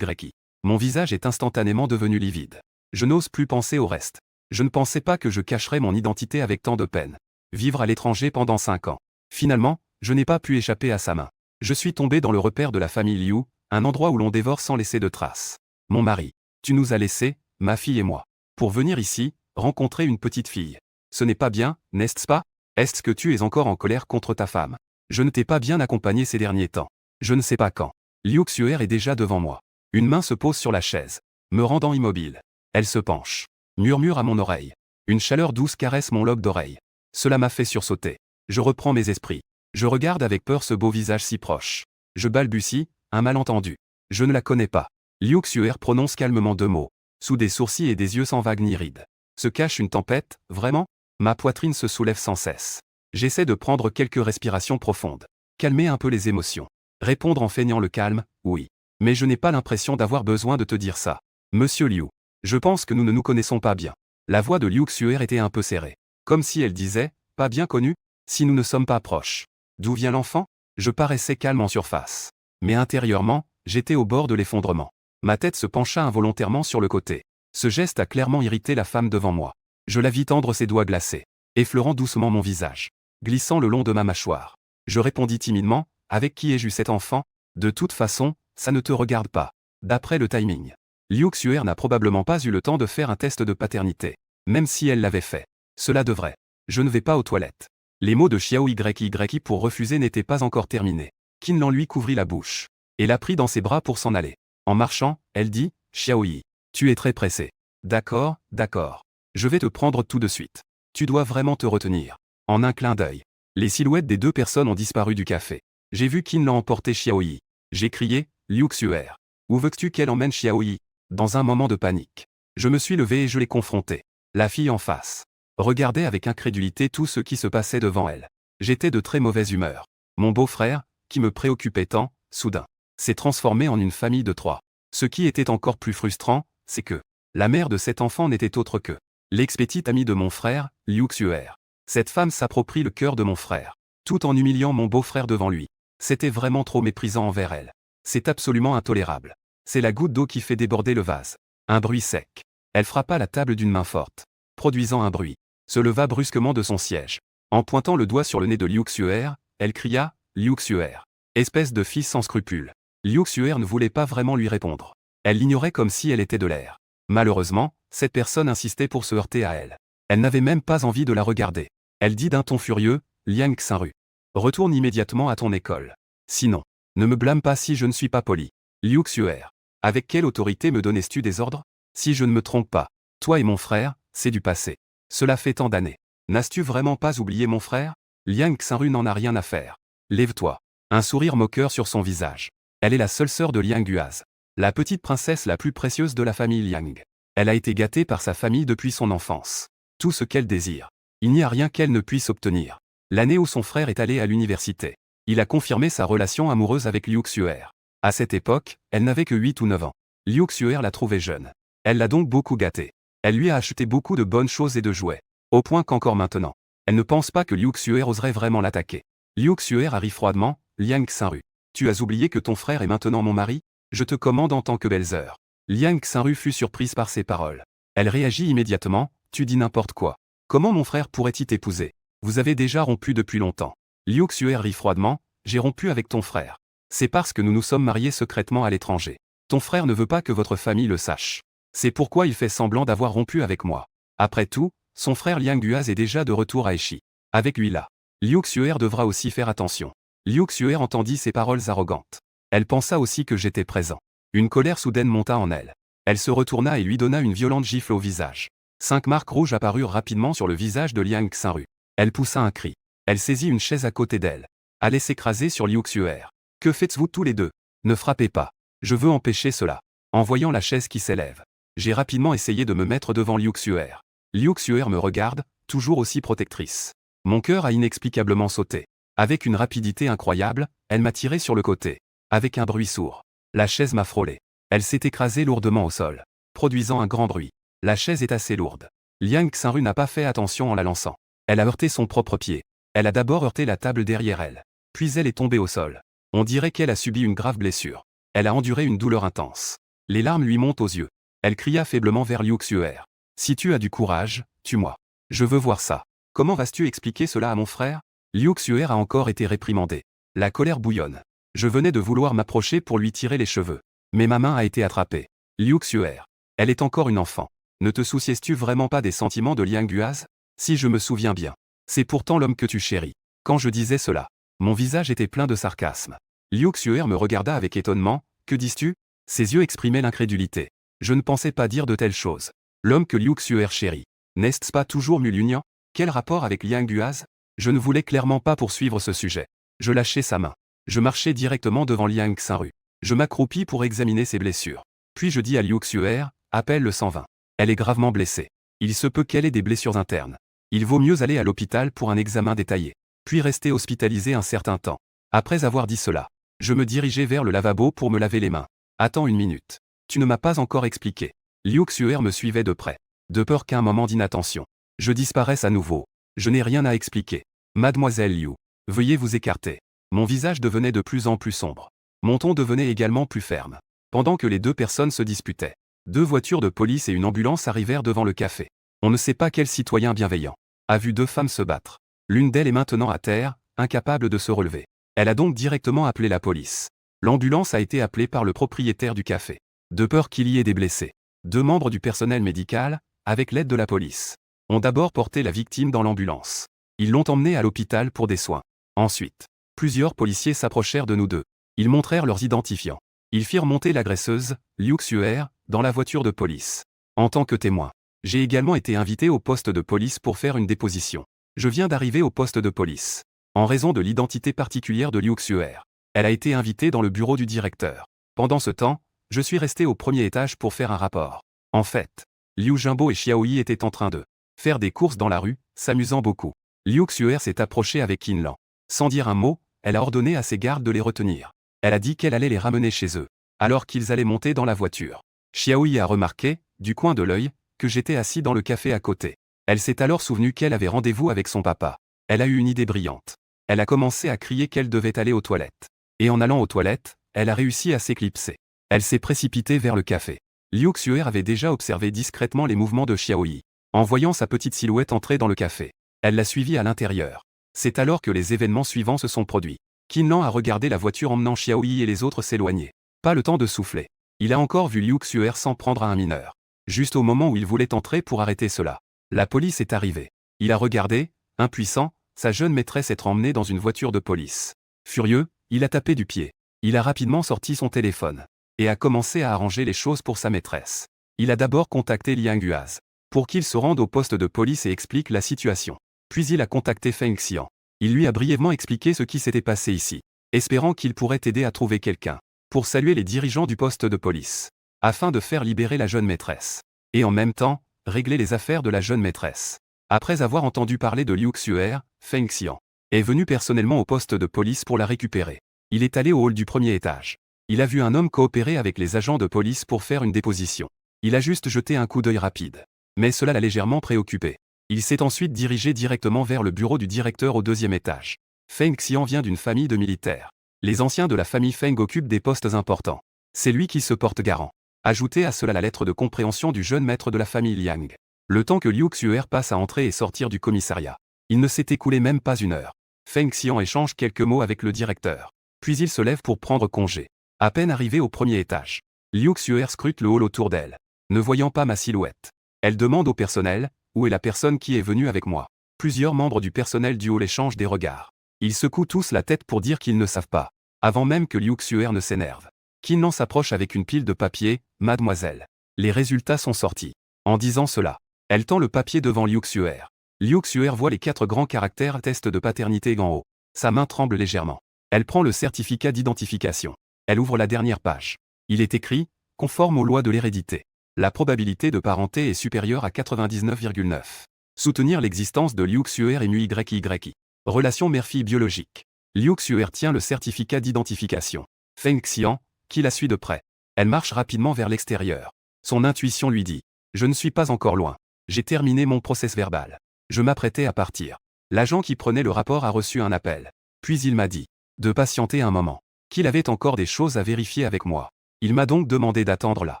Mon visage est instantanément devenu livide. Je n'ose plus penser au reste. Je ne pensais pas que je cacherais mon identité avec tant de peine. Vivre à l'étranger pendant 5 ans. Finalement, je n'ai pas pu échapper à sa main. Je suis tombé dans le repère de la famille Liu, un endroit où l'on dévore sans laisser de traces. Mon mari, tu nous as laissés, ma fille et moi, pour venir ici, rencontrer une petite fille. Ce n'est pas bien, n'est-ce pas? Est-ce que tu es encore en colère contre ta femme? Je ne t'ai pas bien accompagné ces derniers temps. Je ne sais pas quand. Liu Xuer est déjà devant moi. Une main se pose sur la chaise, me rendant immobile. Elle se penche, murmure à mon oreille. Une chaleur douce caresse mon lobe d'oreille. Cela m'a fait sursauter. Je reprends mes esprits. Je regarde avec peur ce beau visage si proche. Je balbutie, un malentendu. Je ne la connais pas. Liu Xuer prononce calmement 2 mots. Sous des sourcils et des yeux sans vagues ni rides. Se cache une tempête, vraiment? Ma poitrine se soulève sans cesse. J'essaie de prendre quelques respirations profondes. Calmer un peu les émotions. Répondre en feignant le calme, oui. Mais je n'ai pas l'impression d'avoir besoin de te dire ça. Monsieur Liu. Je pense que nous ne nous connaissons pas bien. La voix de Liu Xuer était un peu serrée. Comme si elle disait, pas bien connu? Si nous ne sommes pas proches. D'où vient l'enfant? Je paraissais calme en surface. Mais intérieurement, j'étais au bord de l'effondrement. Ma tête se pencha involontairement sur le côté. Ce geste a clairement irrité la femme devant moi. Je la vis tendre ses doigts glacés, effleurant doucement mon visage, glissant le long de ma mâchoire. Je répondis timidement, avec qui ai-je eu cet enfant? De toute façon, ça ne te regarde pas. D'après le timing. Liu Xuer n'a probablement pas eu le temps de faire un test de paternité. Même si elle l'avait fait. Cela devrait. Je ne vais pas aux toilettes. Les mots de Xiao Yi pour refuser n'étaient pas encore terminés. Qinlan lui couvrit la bouche. Et la prit dans ses bras pour s'en aller. En marchant, elle dit, Xiao Yi, tu es très pressé. D'accord, d'accord. Je vais te prendre tout de suite. Tu dois vraiment te retenir. En un clin d'œil. Les silhouettes des 2 personnes ont disparu du café. J'ai vu Qinlan emporter Xiao Yi. J'ai crié, Liu Xuer. Où veux-tu qu'elle emmène Xiao Yi? Dans un moment de panique. Je me suis levé et je l'ai confrontée. La fille en face regardait avec incrédulité tout ce qui se passait devant elle. J'étais de très mauvaise humeur. Mon beau-frère, qui me préoccupait tant, soudain, s'est transformé en une famille de 3. Ce qui était encore plus frustrant, c'est que la mère de cet enfant n'était autre que l'ex-petite amie de mon frère, Liu Xuer. Cette femme s'approprie le cœur de mon frère, tout en humiliant mon beau-frère devant lui. C'était vraiment trop méprisant envers elle. C'est absolument intolérable. C'est la goutte d'eau qui fait déborder le vase. Un bruit sec. Elle frappa la table d'une main forte, produisant un bruit. Se leva brusquement de son siège. En pointant le doigt sur le nez de Liu Xuer, elle cria « Liu Xuer. Espèce de fils sans scrupules ». Liu Xuer ne voulait pas vraiment lui répondre. Elle l'ignorait comme si elle était de l'air. Malheureusement, cette personne insistait pour se heurter à elle. Elle n'avait même pas envie de la regarder. Elle dit d'un ton furieux « Liang Xinru. Retourne immédiatement à ton école. Sinon, ne me blâme pas si je ne suis pas poli. Liu Xuer. Avec quelle autorité me donnais-tu des ordres? Si je ne me trompe pas, toi et mon frère, c'est du passé. Cela fait tant d'années. N'as-tu vraiment pas oublié mon frère? Liang Xinru n'en a rien à faire. Lève-toi. Un sourire moqueur sur son visage. Elle est la seule sœur de Liang Guaz, la petite princesse la plus précieuse de la famille Liang. Elle a été gâtée par sa famille depuis son enfance. Tout ce qu'elle désire. Il n'y a rien qu'elle ne puisse obtenir. L'année où son frère est allé à l'université, il a confirmé sa relation amoureuse avec Liu Xuer. À cette époque, elle n'avait que 8 ou 9 ans. Liu Xuer l'a trouvée jeune. Elle l'a donc beaucoup gâtée. Elle lui a acheté beaucoup de bonnes choses et de jouets. Au point qu'encore maintenant, elle ne pense pas que Liu Xuer oserait vraiment l'attaquer. Liu Xuer a ri froidement, Liang Xinru. Tu as oublié que ton frère est maintenant mon mari? Je te commande en tant que belle-sœur. Liang Xinru fut surprise par ces paroles. Elle réagit immédiatement, tu dis n'importe quoi. Comment mon frère pourrait-il t'épouser? Vous avez déjà rompu depuis longtemps. Liu Xuer rit froidement, j'ai rompu avec ton frère. C'est parce que nous nous sommes mariés secrètement à l'étranger. Ton frère ne veut pas que votre famille le sache. C'est pourquoi il fait semblant d'avoir rompu avec moi. Après tout, son frère Liang Guaz est déjà de retour à Eshi. Avec lui là. Liu Xuer devra aussi faire attention. Liu Xuer entendit ces paroles arrogantes. Elle pensa aussi que j'étais présent. Une colère soudaine monta en elle. Elle se retourna et lui donna une violente gifle au visage. 5 marques rouges apparurent rapidement sur le visage de Liang Xinru. Elle poussa un cri. Elle saisit une chaise à côté d'elle. Allait s'écraser sur Liu Xuer. Que faites-vous tous les deux? Ne frappez pas. Je veux empêcher cela. En voyant la chaise qui s'élève, j'ai rapidement essayé de me mettre devant Liu Xuer. Liu Xuer me regarde, toujours aussi protectrice. Mon cœur a inexplicablement sauté. Avec une rapidité incroyable, elle m'a tiré sur le côté. Avec un bruit sourd. La chaise m'a frôlé. Elle s'est écrasée lourdement au sol, produisant un grand bruit. La chaise est assez lourde. Liang Xinru n'a pas fait attention en la lançant. Elle a heurté son propre pied. Elle a d'abord heurté la table derrière elle. Puis elle est tombée au sol. On dirait qu'elle a subi une grave blessure. Elle a enduré une douleur intense. Les larmes lui montent aux yeux. Elle cria faiblement vers Liu Xuer. Si tu as du courage, tue-moi. Je veux voir ça. Comment vas-tu expliquer cela à mon frère? Liu Xuer a encore été réprimandé. La colère bouillonne. Je venais de vouloir m'approcher pour lui tirer les cheveux. Mais ma main a été attrapée. Liu Xuer. Elle est encore une enfant. Ne te soucies-tu vraiment pas des sentiments de Liang Guaz? Si je me souviens bien. C'est pourtant l'homme que tu chéris. Quand je disais cela, mon visage était plein de sarcasme. Liu Xuer me regarda avec étonnement. Que dis-tu? Ses yeux exprimaient l'incrédulité. Je ne pensais pas dire de telles choses. L'homme que Liu Xuer chérit. N'est-ce pas toujours Mulunian? Quel rapport avec Liang Guaz? Je ne voulais clairement pas poursuivre ce sujet. Je lâchai sa main. Je marchai directement devant Liang Xinru. Je m'accroupis pour examiner ses blessures. Puis je dis à Liu Xuer, appelle le 120. Elle est gravement blessée. Il se peut qu'elle ait des blessures internes. Il vaut mieux aller à l'hôpital pour un examen détaillé. Puis rester hospitalisé un certain temps. Après avoir dit cela, je me dirigeai vers le lavabo pour me laver les mains. Attends une minute. Tu ne m'as pas encore expliqué. Liu Xuer me suivait de près. De peur qu'un moment d'inattention, je disparaisse à nouveau. Je n'ai rien à expliquer. Mademoiselle Liu, veuillez vous écarter. Mon visage devenait de plus en plus sombre. Mon ton devenait également plus ferme. Pendant que les deux personnes se disputaient, 2 voitures de police et une ambulance arrivèrent devant le café. On ne sait pas quel citoyen bienveillant a vu 2 femmes se battre. L'une d'elles est maintenant à terre, incapable de se relever. Elle a donc directement appelé la police. L'ambulance a été appelée par le propriétaire du café. De peur qu'il y ait des blessés, 2 membres du personnel médical, avec l'aide de la police, ont d'abord porté la victime dans l'ambulance. Ils l'ont emmenée à l'hôpital pour des soins. Ensuite, plusieurs policiers s'approchèrent de nous deux. Ils montrèrent leurs identifiants. Ils firent monter l'agresseuse, Liu Xuer, dans la voiture de police. En tant que témoin, j'ai également été invité au poste de police pour faire une déposition. Je viens d'arriver au poste de police. En raison de l'identité particulière de Liu Xuer, elle a été invitée dans le bureau du directeur. Pendant ce temps, je suis resté au premier étage pour faire un rapport. En fait, Liu Jingbo et Xiaoyi étaient en train de faire des courses dans la rue, s'amusant beaucoup. Liu Xuer s'est approchée avec Qin Lan. Sans dire un mot, elle a ordonné à ses gardes de les retenir. Elle a dit qu'elle allait les ramener chez eux, alors qu'ils allaient monter dans la voiture. Xiaoyi a remarqué, du coin de l'œil, que j'étais assis dans le café à côté. Elle s'est alors souvenue qu'elle avait rendez-vous avec son papa. Elle a eu une idée brillante. Elle a commencé à crier qu'elle devait aller aux toilettes. Et en allant aux toilettes, elle a réussi à s'éclipser. Elle s'est précipitée vers le café. Liu Xuer avait déjà observé discrètement les mouvements de Xiaoyi. En voyant sa petite silhouette entrer dans le café, elle l'a suivie à l'intérieur. C'est alors que les événements suivants se sont produits. Qin Lan a regardé la voiture emmenant Xiaoyi et les autres s'éloigner. Pas le temps de souffler. Il a encore vu Liu Xuer s'en prendre à un mineur. Juste au moment où il voulait entrer pour arrêter cela. La police est arrivée. Il a regardé, impuissant, sa jeune maîtresse être emmenée dans une voiture de police. Furieux, il a tapé du pied. Il a rapidement sorti son téléphone. Et a commencé à arranger les choses pour sa maîtresse. Il a d'abord contacté Liang Guaz. Pour qu'il se rende au poste de police et explique la situation. Puis il a contacté Feng Xian. Il lui a brièvement expliqué ce qui s'était passé ici. Espérant qu'il pourrait aider à trouver quelqu'un. Pour saluer les dirigeants du poste de police. Afin de faire libérer la jeune maîtresse. Et en même temps, régler les affaires de la jeune maîtresse. Après avoir entendu parler de Liu Xuer, Feng Xian est venu personnellement au poste de police pour la récupérer. Il est allé au hall du premier étage. Il a vu un homme coopérer avec les agents de police pour faire une déposition. Il a juste jeté un coup d'œil rapide. Mais cela l'a légèrement préoccupé. Il s'est ensuite dirigé directement vers le bureau du directeur au deuxième étage. Feng Xian vient d'une famille de militaires. Les anciens de la famille Feng occupent des postes importants. C'est lui qui se porte garant. Ajoutez à cela la lettre de compréhension du jeune maître de la famille Liang. Le temps que Liu Xuer passe à entrer et sortir du commissariat. Il ne s'est écoulé même pas une heure. Feng Xian échange quelques mots avec le directeur. Puis il se lève pour prendre congé. À peine arrivé au premier étage. Liu Xuer scrute le hall autour d'elle. Ne voyant pas ma silhouette. Elle demande au personnel, où est la personne qui est venue avec moi? Plusieurs membres du personnel du hall échangent des regards. Ils secouent tous la tête pour dire qu'ils ne savent pas. Avant même que Liu Xuer ne s'énerve. Qin Lan s'approche avec une pile de papier, mademoiselle. Les résultats sont sortis. En disant cela, elle tend le papier devant Liu Xuer. Liu Xuer voit les 4 grands caractères test de paternité en haut. Sa main tremble légèrement. Elle prend le certificat d'identification. Elle ouvre la dernière page. Il est écrit, conforme aux lois de l'hérédité. La probabilité de parenté est supérieure à 99,9. Soutenir l'existence de Liu Xuer et MUYY. Relation mère-fille biologique. Liu Xuer tient le certificat d'identification. Feng Xian, qui la suit de près. Elle marche rapidement vers l'extérieur. Son intuition lui dit. Je ne suis pas encore loin. J'ai terminé mon process verbal. Je m'apprêtais à partir. L'agent qui prenait le rapport a reçu un appel. Puis il m'a dit. De patienter un moment. Qu'il avait encore des choses à vérifier avec moi. Il m'a donc demandé d'attendre là.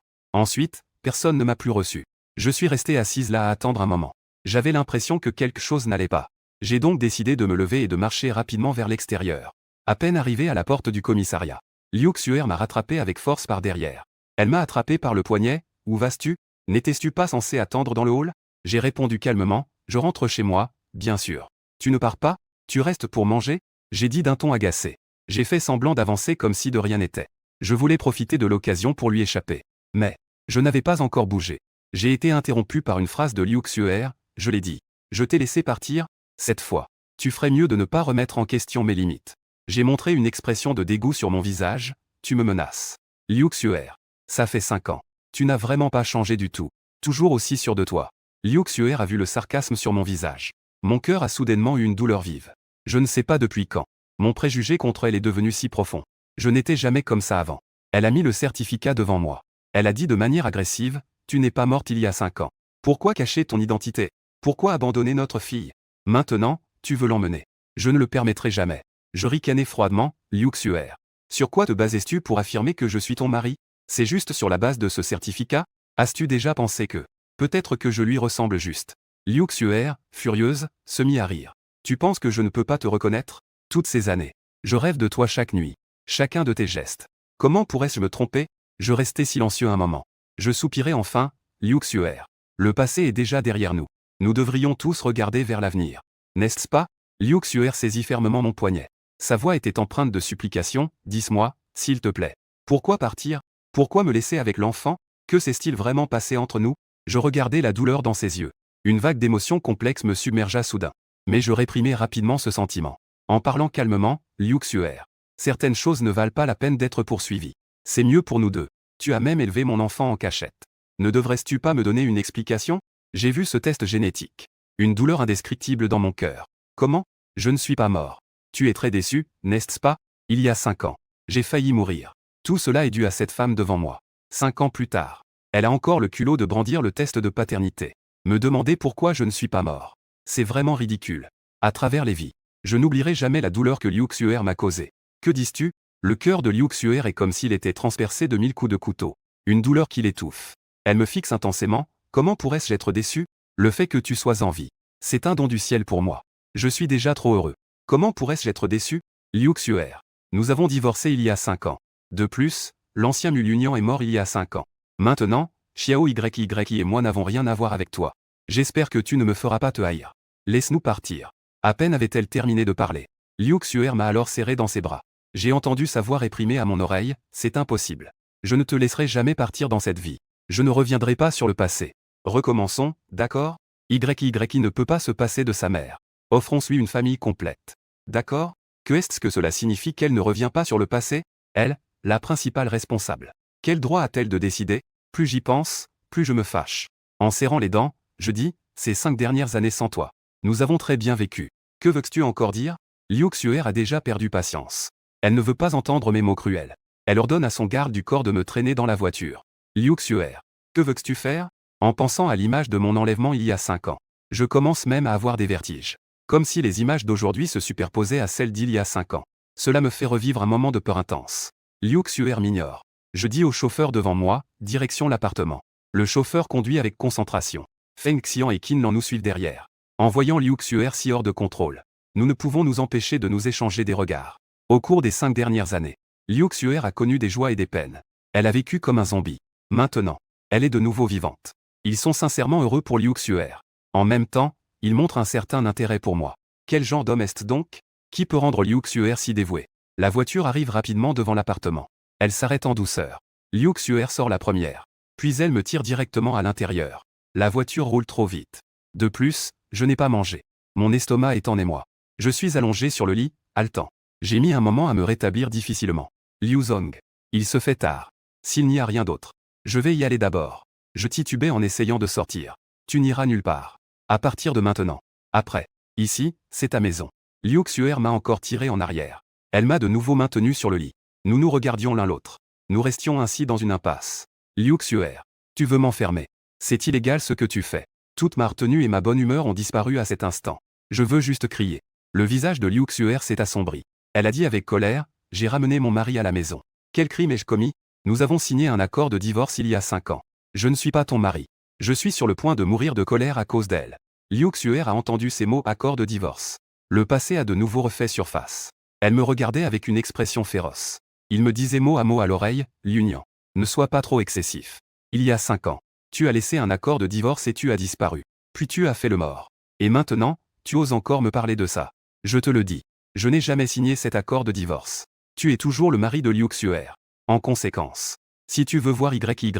Ensuite, personne ne m'a plus reçu. Je suis resté assise là à attendre un moment. J'avais l'impression que quelque chose n'allait pas. J'ai donc décidé de me lever et de marcher rapidement vers l'extérieur. À peine arrivé à la porte du commissariat. Liu Xuer m'a rattrapé avec force par derrière. Elle m'a attrapé par le poignet. Où vas-tu? N'étais-tu pas censé attendre dans le hall? J'ai répondu calmement. Je rentre chez moi, bien sûr. Tu ne pars pas? Tu restes pour manger? J'ai dit d'un ton agacé. J'ai fait semblant d'avancer comme si de rien n'était. Je voulais profiter de l'occasion pour lui échapper. Mais, je n'avais pas encore bougé. J'ai été interrompu par une phrase de Liu Xuer, je l'ai dit. Je t'ai laissé partir? Cette fois, tu ferais mieux de ne pas remettre en question mes limites. J'ai montré une expression de dégoût sur mon visage, tu me menaces. Liu Xuer. Ça fait 5 ans. Tu n'as vraiment pas changé du tout. Toujours aussi sûr de toi. Liu Xuer a vu le sarcasme sur mon visage. Mon cœur a soudainement eu une douleur vive. Je ne sais pas depuis quand. Mon préjugé contre elle est devenu si profond. Je n'étais jamais comme ça avant. Elle a mis le certificat devant moi. Elle a dit de manière agressive, tu n'es pas morte il y a 5 ans. Pourquoi cacher ton identité? Pourquoi abandonner notre fille? Maintenant, tu veux l'emmener. Je ne le permettrai jamais. Je ricanai froidement, Liu Xuer. Sur quoi te bases-tu pour affirmer que je suis ton mari? C'est juste sur la base de ce certificat? As-tu déjà pensé que peut-être que je lui ressemble juste? Liu Xuer, furieuse, se mit à rire. Tu penses que je ne peux pas te reconnaître? Toutes ces années. Je rêve de toi chaque nuit. Chacun de tes gestes. Comment pourrais-je me tromper? Je restai silencieux un moment. Je soupirai enfin, Liu Xuer. Le passé est déjà derrière nous. Nous devrions tous regarder vers l'avenir. N'est-ce pas? Liu Xuer saisit fermement mon poignet. Sa voix était empreinte de supplication, dis-moi, s'il te plaît. Pourquoi partir? Pourquoi me laisser avec l'enfant? Que s'est-il vraiment passé entre nous? Je regardais la douleur dans ses yeux. Une vague d'émotions complexes me submergea soudain. Mais je réprimai rapidement ce sentiment. En parlant calmement, Liu Xuer. Certaines choses ne valent pas la peine d'être poursuivies. C'est mieux pour nous deux. Tu as même élevé mon enfant en cachette. Ne devrais-tu pas me donner une explication? J'ai vu ce test génétique. Une douleur indescriptible dans mon cœur. Comment? Je ne suis pas mort. Tu es très déçu, n'est-ce pas? Il y a 5 ans. J'ai failli mourir. Tout cela est dû à cette femme devant moi. 5 ans plus tard. Elle a encore le culot de brandir le test de paternité. Me demander pourquoi je ne suis pas mort. C'est vraiment ridicule. À travers les vies, je n'oublierai jamais la douleur que Liu Xuer m'a causée. Que dis-tu? Le cœur de Liu Xuer est comme s'il était transpercé de 1000 coups de couteau. Une douleur qui l'étouffe. Elle me fixe intensément. Comment pourrais-je être déçu? Le fait que tu sois en vie, c'est un don du ciel pour moi. Je suis déjà trop heureux. Comment pourrais-je être déçu? Liu Xuer. Nous avons divorcé il y a 5 ans. De plus, l'ancien Mulunian est mort il y a 5 ans. Maintenant, Xiao YY et moi n'avons rien à voir avec toi. J'espère que tu ne me feras pas te haïr. Laisse-nous partir. À peine avait-elle terminé de parler. Liu Xuer m'a alors serré dans ses bras. J'ai entendu sa voix réprimer à mon oreille, c'est impossible. Je ne te laisserai jamais partir dans cette vie. Je ne reviendrai pas sur le passé. Recommençons, d'accord? YY ne peut pas se passer de sa mère. Offrons-lui une famille complète. D'accord? Que est-ce que cela signifie qu'elle ne revient pas sur le passé? Elle, la principale responsable. Quel droit a-t-elle de décider? Plus j'y pense, plus je me fâche. En serrant les dents, je dis, ces 5 dernières années sans toi. Nous avons très bien vécu. Que veux-tu encore dire? Liu Xuer a déjà perdu patience. Elle ne veut pas entendre mes mots cruels. Elle ordonne à son garde du corps de me traîner dans la voiture. Liu Xuer. Que veux-tu faire? En pensant à l'image de mon enlèvement il y a 5 ans. Je commence même à avoir des vertiges. Comme si les images d'aujourd'hui se superposaient à celles d'il y a 5 ans. Cela me fait revivre un moment de peur intense. Liu Xuer m'ignore. Je dis au chauffeur devant moi, direction l'appartement. Le chauffeur conduit avec concentration. Feng Xian et Qin Lan nous suivent derrière. En voyant Liu Xuer si hors de contrôle, nous ne pouvons nous empêcher de nous échanger des regards. Au cours des 5 dernières années, Liu Xuer a connu des joies et des peines. Elle a vécu comme un zombie. Maintenant, elle est de nouveau vivante. Ils sont sincèrement heureux pour Liu Xuer. En même temps, ils montrent un certain intérêt pour moi. Quel genre d'homme est-ce donc? Qui peut rendre Liu Xuer si dévoué? La voiture arrive rapidement devant l'appartement. Elle s'arrête en douceur. Liu Xuer sort la première. Puis elle me tire directement à l'intérieur. La voiture roule trop vite. De plus, je n'ai pas mangé. Mon estomac est en émoi. Je suis allongé sur le lit, haletant. J'ai mis un moment à me rétablir difficilement. Liu Zong. Il se fait tard. S'il n'y a rien d'autre, je vais y aller d'abord. Je titubais en essayant de sortir. Tu n'iras nulle part. À partir de maintenant. Après. Ici, c'est ta maison. Liu Xuer m'a encore tiré en arrière. Elle m'a de nouveau maintenu sur le lit. Nous nous regardions l'un l'autre. Nous restions ainsi dans une impasse. Liu Xuer. Tu veux m'enfermer. C'est illégal ce que tu fais. Toute ma retenue et ma bonne humeur ont disparu à cet instant. Je veux juste crier. Le visage de Liu Xuer s'est assombri. Elle a dit avec colère, j'ai ramené mon mari à la maison. Quel crime ai-je commis? Nous avons signé un accord de divorce il y a 5 ans. Je ne suis pas ton mari. Je suis sur le point de mourir de colère à cause d'elle. Liu Xuer a entendu ces mots accord de divorce. Le passé a de nouveau refait surface. Elle me regardait avec une expression féroce. Il me disait mot à l'oreille, Liu-Nian. Ne sois pas trop excessif. Il y a 5 ans, tu as laissé un accord de divorce et tu as disparu. Puis tu as fait le mort. Et maintenant, tu oses encore me parler de ça. Je te le dis. Je n'ai jamais signé cet accord de divorce. Tu es toujours le mari de Liu Xuer. En conséquence, si tu veux voir YY,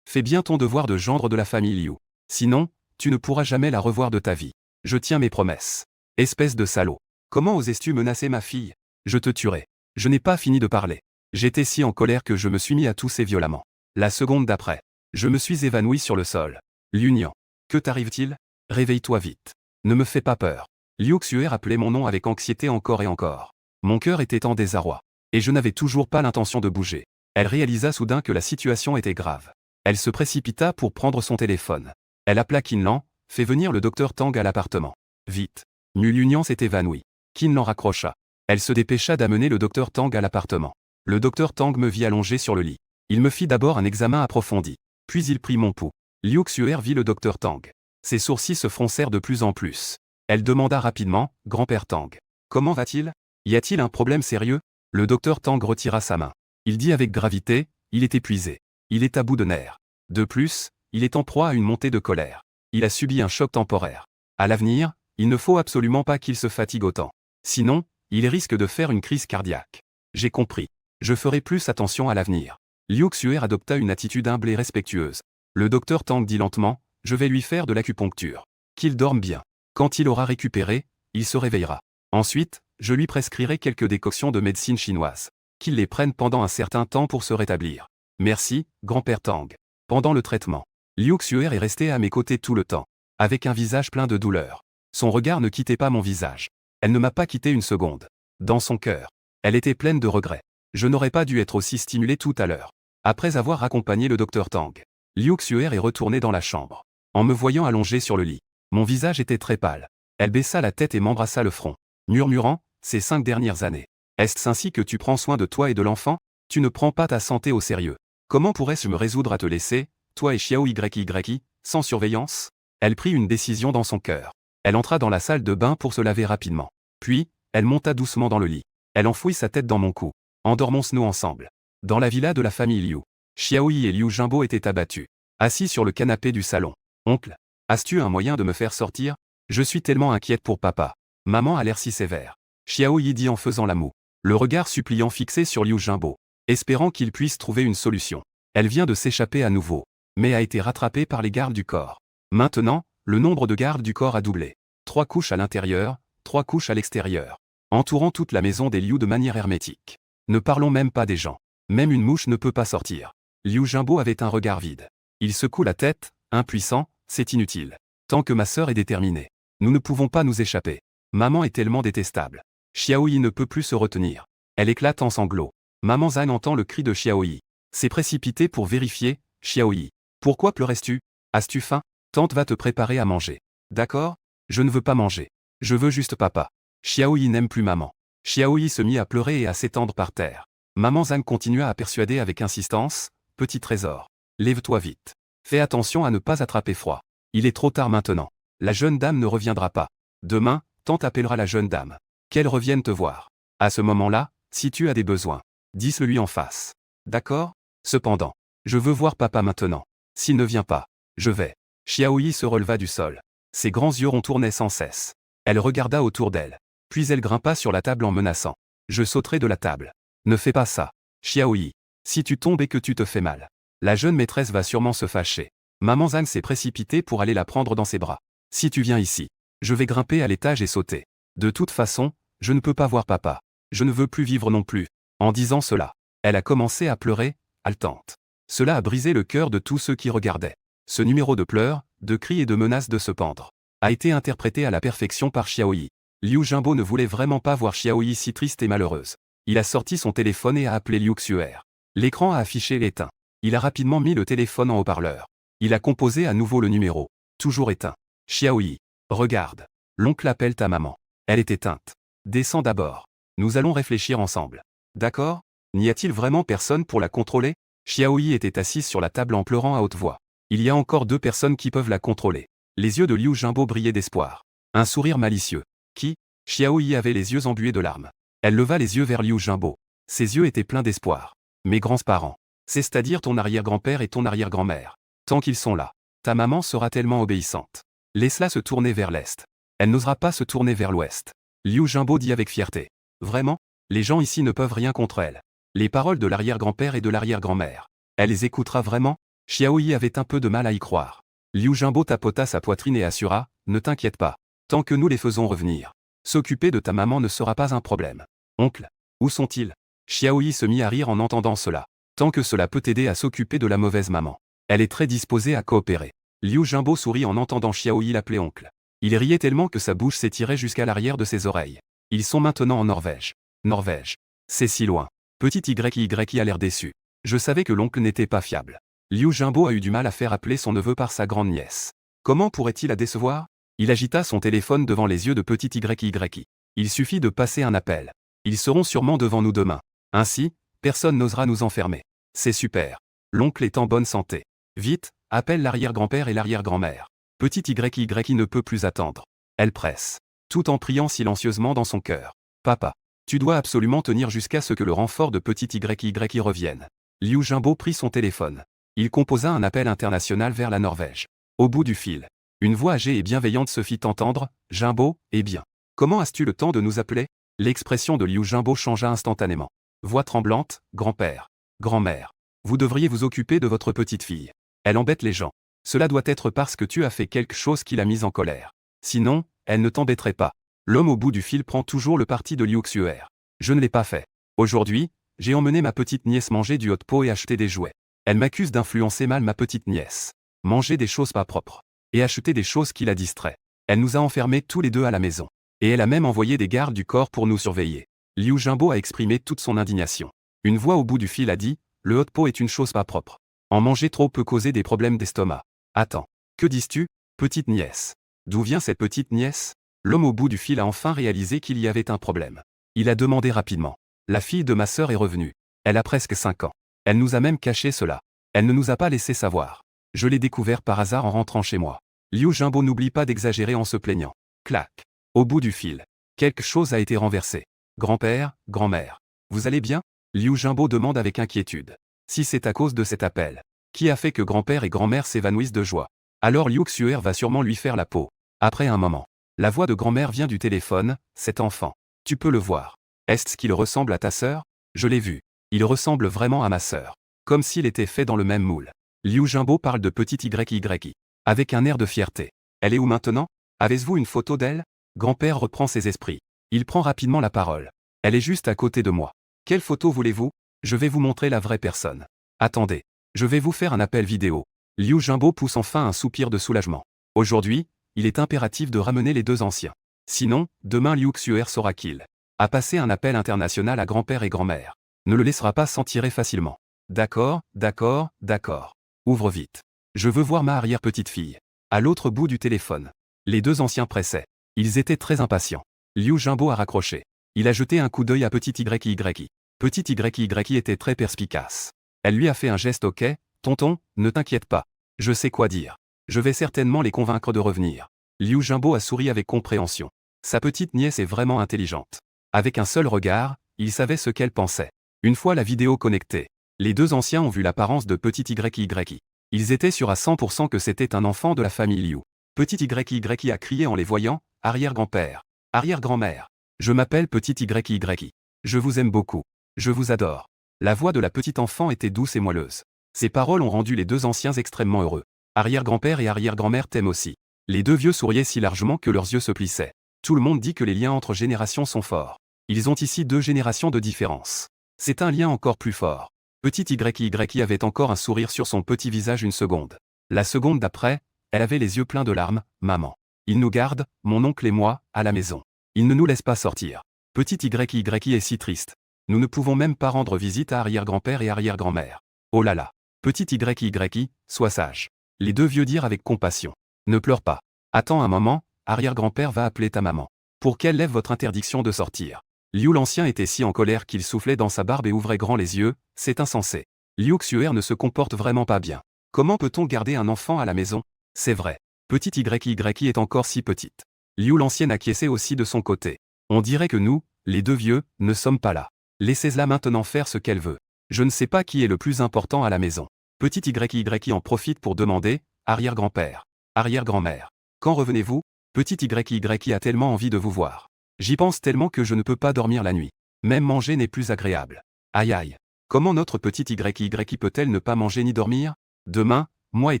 fais bien ton devoir de gendre de la famille Liu. Sinon, tu ne pourras jamais la revoir de ta vie. Je tiens mes promesses. Espèce de salaud. Comment osais-tu menacer ma fille? Je te tuerai. Je n'ai pas fini de parler. J'étais si en colère que je me suis mis à tousser violemment. La seconde d'après, je me suis évanoui sur le sol. Liu-Nian. Que t'arrive-t-il? Réveille-toi vite. Ne me fais pas peur. Liu Xuer appelait mon nom avec anxiété encore et encore. Mon cœur était en désarroi. Et je n'avais toujours pas l'intention de bouger. Elle réalisa soudain que la situation était grave. Elle se précipita pour prendre son téléphone. Elle appela Qin Lan, fait venir le docteur Tang à l'appartement. Vite. Liu-Nian s'est évanoui. Qin Lan raccrocha. Elle se dépêcha d'amener le docteur Tang à l'appartement. Le docteur Tang me vit allongé sur le lit. Il me fit d'abord un examen approfondi. Puis il prit mon pouls. Liu Xuer vit le docteur Tang. Ses sourcils se froncèrent de plus en plus. Elle demanda rapidement, grand-père Tang. Comment va-t-il? Y a-t-il un problème sérieux? Le docteur Tang retira sa main. Il dit avec gravité, il est épuisé. Il est à bout de nerfs. De plus, il est en proie à une montée de colère. Il a subi un choc temporaire. À l'avenir, il ne faut absolument pas qu'il se fatigue autant. Sinon, il risque de faire une crise cardiaque. J'ai compris. Je ferai plus attention à l'avenir. Liu Xuer adopta une attitude humble et respectueuse. Le docteur Tang dit lentement, je vais lui faire de l'acupuncture. Qu'il dorme bien. Quand il aura récupéré, il se réveillera. Ensuite, je lui prescrirai quelques décoctions de médecine chinoise. Qu'il les prenne pendant un certain temps pour se rétablir. Merci, grand-père Tang. Pendant le traitement, Liu Xuer est resté à mes côtés tout le temps, avec un visage plein de douleur. Son regard ne quittait pas mon visage. Elle ne m'a pas quitté une seconde. Dans son cœur, elle était pleine de regrets. Je n'aurais pas dû être aussi stimulé tout à l'heure. Après avoir accompagné le docteur Tang, Liu Xuer est retourné dans la chambre. en me voyant allongé sur le lit. Mon visage était très pâle. Elle baissa la tête et m'embrassa le front, murmurant, « Ces 5 dernières années. Est-ce ainsi que tu prends soin de toi et de l'enfant? Tu ne prends pas ta santé au sérieux. Comment pourrais-je me résoudre à te laisser, toi et Xiao YY, sans surveillance ?» Elle prit une décision dans son cœur. Elle entra dans la salle de bain pour se laver rapidement. Puis, elle monta doucement dans le lit. Elle enfouit sa tête dans mon cou. Endormons-nous ensemble. Dans la villa de la famille Liu, Xiaoyi et Liu Jingbo étaient abattus, assis sur le canapé du salon. « Oncle, as-tu un moyen de me faire sortir? Je suis tellement inquiète pour papa. » Maman a l'air si sévère. Xiaoyi dit en faisant la moue, le regard suppliant fixé sur Liu Jingbo, espérant qu'il puisse trouver une solution. Elle vient de s'échapper à nouveau, mais a été rattrapée par les gardes du corps. Maintenant, le nombre de gardes du corps a doublé. 3 couches à l'intérieur, 3 couches à l'extérieur, entourant toute la maison des Liu de manière hermétique. Ne parlons même pas des gens. Même une mouche ne peut pas sortir. Liu Jingbo avait un regard vide. Il secoue la tête, impuissant, c'est inutile. Tant que ma sœur est déterminée. Nous ne pouvons pas nous échapper. Maman est tellement détestable. Xiaoyi ne peut plus se retenir. Elle éclate en sanglots. Maman Zhang entend le cri de Xiaoyi. S'est précipitée pour vérifier, Xiaoyi. Pourquoi pleurais-tu? As-tu faim? Tante va te préparer à manger. D'accord? Je ne veux pas manger. Je veux juste papa. Xiaoyi n'aime plus maman. Xiaoyi se mit à pleurer et à s'étendre par terre. Maman Zhang continua à persuader avec insistance, petit trésor. Lève-toi vite. Fais attention à ne pas attraper froid. Il est trop tard maintenant. La jeune dame ne reviendra pas. Demain, tante appellera la jeune dame. Qu'elle revienne te voir. À ce moment-là, si tu as des besoins, dis-le lui en face. D'accord? Cependant, je veux voir papa maintenant. S'il ne vient pas, je vais. Xiaoyi se releva du sol. Ses grands yeux retournaient sans cesse. Elle regarda autour d'elle. Puis elle grimpa sur la table en menaçant. Je sauterai de la table. Ne fais pas ça. Xiaoyi. Si tu tombes et que tu te fais mal. La jeune maîtresse va sûrement se fâcher. Maman Zhang s'est précipitée pour aller la prendre dans ses bras. Si tu viens ici, je vais grimper à l'étage et sauter. De toute façon, je ne peux pas voir papa. Je ne veux plus vivre non plus. En disant cela, elle a commencé à pleurer, haletante. Cela a brisé le cœur de tous ceux qui regardaient. Ce numéro de pleurs, de cris et de menaces de se pendre a été interprété à la perfection par Xiaoyi. Liu Jingbo ne voulait vraiment pas voir Xiaoyi si triste et malheureuse. Il a sorti son téléphone et a appelé Liu Xuer. L'écran a affiché l'éteint. Il a rapidement mis le téléphone en haut-parleur. Il a composé à nouveau le numéro. Toujours éteint. Xiaoyi. Regarde. L'oncle appelle ta maman. Elle est éteinte. Descends d'abord. Nous allons réfléchir ensemble. D'accord? N'y a-t-il vraiment personne pour la contrôler? Xiaoyi était assise sur la table en pleurant à haute voix. Il y a encore 2 personnes qui peuvent la contrôler. Les yeux de Liu Jingbo brillaient d'espoir. Un sourire malicieux. Qui? Xiaoyi avait les yeux embués de larmes. Elle leva les yeux vers Liu Jingbo. Ses yeux étaient pleins d'espoir. Mes grands-parents. C'est-à-dire ton arrière-grand-père et ton arrière-grand-mère. Tant qu'ils sont là, ta maman sera tellement obéissante. Laisse-la se tourner vers l'est. Elle n'osera pas se tourner vers l'ouest. Liu Jingbo dit avec fierté. Vraiment? Les gens ici ne peuvent rien contre elle. Les paroles de l'arrière-grand-père et de l'arrière-grand-mère. Elle les écoutera vraiment? Xiaoyi avait un peu de mal à y croire. Liu Jingbo tapota sa poitrine et assura, ne t'inquiète pas. Tant que nous les faisons revenir. S'occuper de ta maman ne sera pas un problème. Oncle, où sont-ils? Xiaoyi se mit à rire en entendant cela. Tant que cela peut t'aider à s'occuper de la mauvaise maman. Elle est très disposée à coopérer. Liu Jingbo sourit en entendant Xiaoyi l'appeler oncle. Il riait tellement que sa bouche s'étirait jusqu'à l'arrière de ses oreilles. Ils sont maintenant en Norvège. Norvège. C'est si loin. Petit YY a l'air déçu. Je savais que l'oncle n'était pas fiable. Liu Jingbo a eu du mal à faire appeler son neveu par sa grande nièce. Comment pourrait-il la décevoir? Il agita son téléphone devant les yeux de petit YY. Il suffit de passer un appel. Ils seront sûrement devant nous demain. Ainsi, personne n'osera nous enfermer. C'est super. L'oncle est en bonne santé. Vite, appelle l'arrière-grand-père et l'arrière-grand-mère. Petit YY ne peut plus attendre. Elle presse. Tout en priant silencieusement dans son cœur. Papa, tu dois absolument tenir jusqu'à ce que le renfort de petit YY revienne. Liu Jingbo prit son téléphone. Il composa un appel international vers la Norvège. Au bout du fil, une voix âgée et bienveillante se fit entendre. Jingbo, eh bien. Comment as-tu le temps de nous appeler? L'expression de Liu Jingbo changea instantanément. Voix tremblante, grand-père, grand-mère. Vous devriez vous occuper de votre petite fille. Elle embête les gens. Cela doit être parce que tu as fait quelque chose qui l'a mise en colère. Sinon, elle ne t'embêterait pas. L'homme au bout du fil prend toujours le parti de Liu Xuer. Je ne l'ai pas fait. Aujourd'hui, j'ai emmené ma petite nièce manger du hot pot et acheter des jouets. Elle m'accuse d'influencer mal ma petite nièce. Manger des choses pas propres. Et acheter des choses qui la distraient. Elle nous a enfermés tous les deux à la maison. Et elle a même envoyé des gardes du corps pour nous surveiller. Liu Jingbo a exprimé toute son indignation. Une voix au bout du fil a dit, le hot pot est une chose pas propre. En manger trop peut causer des problèmes d'estomac. Attends. Que dis-tu, petite nièce? D'où vient cette petite nièce? L'homme au bout du fil a enfin réalisé qu'il y avait un problème. Il a demandé rapidement. La fille de ma sœur est revenue. Elle a presque 5 ans. Elle nous a même caché cela. Elle ne nous a pas laissé savoir. Je l'ai découvert par hasard en rentrant chez moi. Liu Jingbo n'oublie pas d'exagérer en se plaignant. Clac. Au bout du fil. Quelque chose a été renversé. Grand-père, grand-mère. Vous allez bien? Liu Jingbo demande avec inquiétude. Si c'est à cause de cet appel, qui a fait que grand-père et grand-mère s'évanouissent de joie? Alors Liu Xuer va sûrement lui faire la peau. Après un moment, la voix de grand-mère vient du téléphone. Cet enfant. Tu peux le voir. Est-ce qu'il ressemble à ta sœur? Je l'ai vu. Il ressemble vraiment à ma sœur. Comme s'il était fait dans le même moule. Liu Jingbo parle de petite YYI. Avec un air de fierté. Elle est où maintenant? Avez-vous une photo d'elle? Grand-père reprend ses esprits. Il prend rapidement la parole. Elle est juste à côté de moi. Quelle photo voulez-vous? Je vais vous montrer la vraie personne. Attendez. Je vais vous faire un appel vidéo. Liu Jingbo pousse enfin un soupir de soulagement. Aujourd'hui, il est impératif de ramener les deux anciens. Sinon, demain Liu Xuer saura qu'il a passé un appel international à grand-père et grand-mère. Ne le laissera pas s'en tirer facilement. D'accord, d'accord, d'accord. Ouvre vite. Je veux voir ma arrière-petite-fille. À l'autre bout du téléphone. Les deux anciens pressaient. Ils étaient très impatients. Liu Jingbo a raccroché. Il a jeté un coup d'œil à petit YYI. Petit YYI était très perspicace. Elle lui a fait un geste. Ok, tonton, ne t'inquiète pas. Je sais quoi dire. Je vais certainement les convaincre de revenir. Liu Jingbo a souri avec compréhension. Sa petite nièce est vraiment intelligente. Avec un seul regard, il savait ce qu'elle pensait. Une fois la vidéo connectée, les deux anciens ont vu l'apparence de petit YYI. Ils étaient sûrs à 100% que c'était un enfant de la famille Liu. Petit YYI a crié en les voyant. Arrière-grand-père. Arrière-grand-mère. Je m'appelle petit YYI. Je vous aime beaucoup. Je vous adore. La voix de la petite enfant était douce et moelleuse. Ces paroles ont rendu les deux anciens extrêmement heureux. Arrière-grand-père et arrière-grand-mère t'aiment aussi. Les deux vieux souriaient si largement que leurs yeux se plissaient. Tout le monde dit que les liens entre générations sont forts. Ils ont ici 2 générations de différence. C'est un lien encore plus fort. Petit YYI avait encore un sourire sur son petit visage une seconde. La seconde d'après, elle avait les yeux pleins de larmes. Maman. Il nous garde, mon oncle et moi, à la maison. Il ne nous laisse pas sortir. Petit YYI est si triste. Nous ne pouvons même pas rendre visite à arrière-grand-père et arrière-grand-mère. Oh là là. Petit YYI, sois sage. Les deux vieux dirent avec compassion. Ne pleure pas. Attends un moment, arrière-grand-père va appeler ta maman. Pour qu'elle lève votre interdiction de sortir. Liu l'ancien était si en colère qu'il soufflait dans sa barbe et ouvrait grand les yeux. C'est insensé. Liu Xuer ne se comporte vraiment pas bien. Comment peut-on garder un enfant à la maison? C'est vrai. Petit YYI est encore si petite. Liu l'ancienne acquiesçait aussi de son côté. On dirait que nous, les deux vieux, ne sommes pas là. Laissez-la maintenant faire ce qu'elle veut. Je ne sais pas qui est le plus important à la maison. Petit YYI en profite pour demander. Arrière-grand-père. Arrière-grand-mère. Quand revenez-vous? Petit YYI a tellement envie de vous voir. J'y pense tellement que je ne peux pas dormir la nuit. Même manger n'est plus agréable. Aïe aïe. Comment notre petite YYI peut-elle ne pas manger ni dormir? Demain, moi et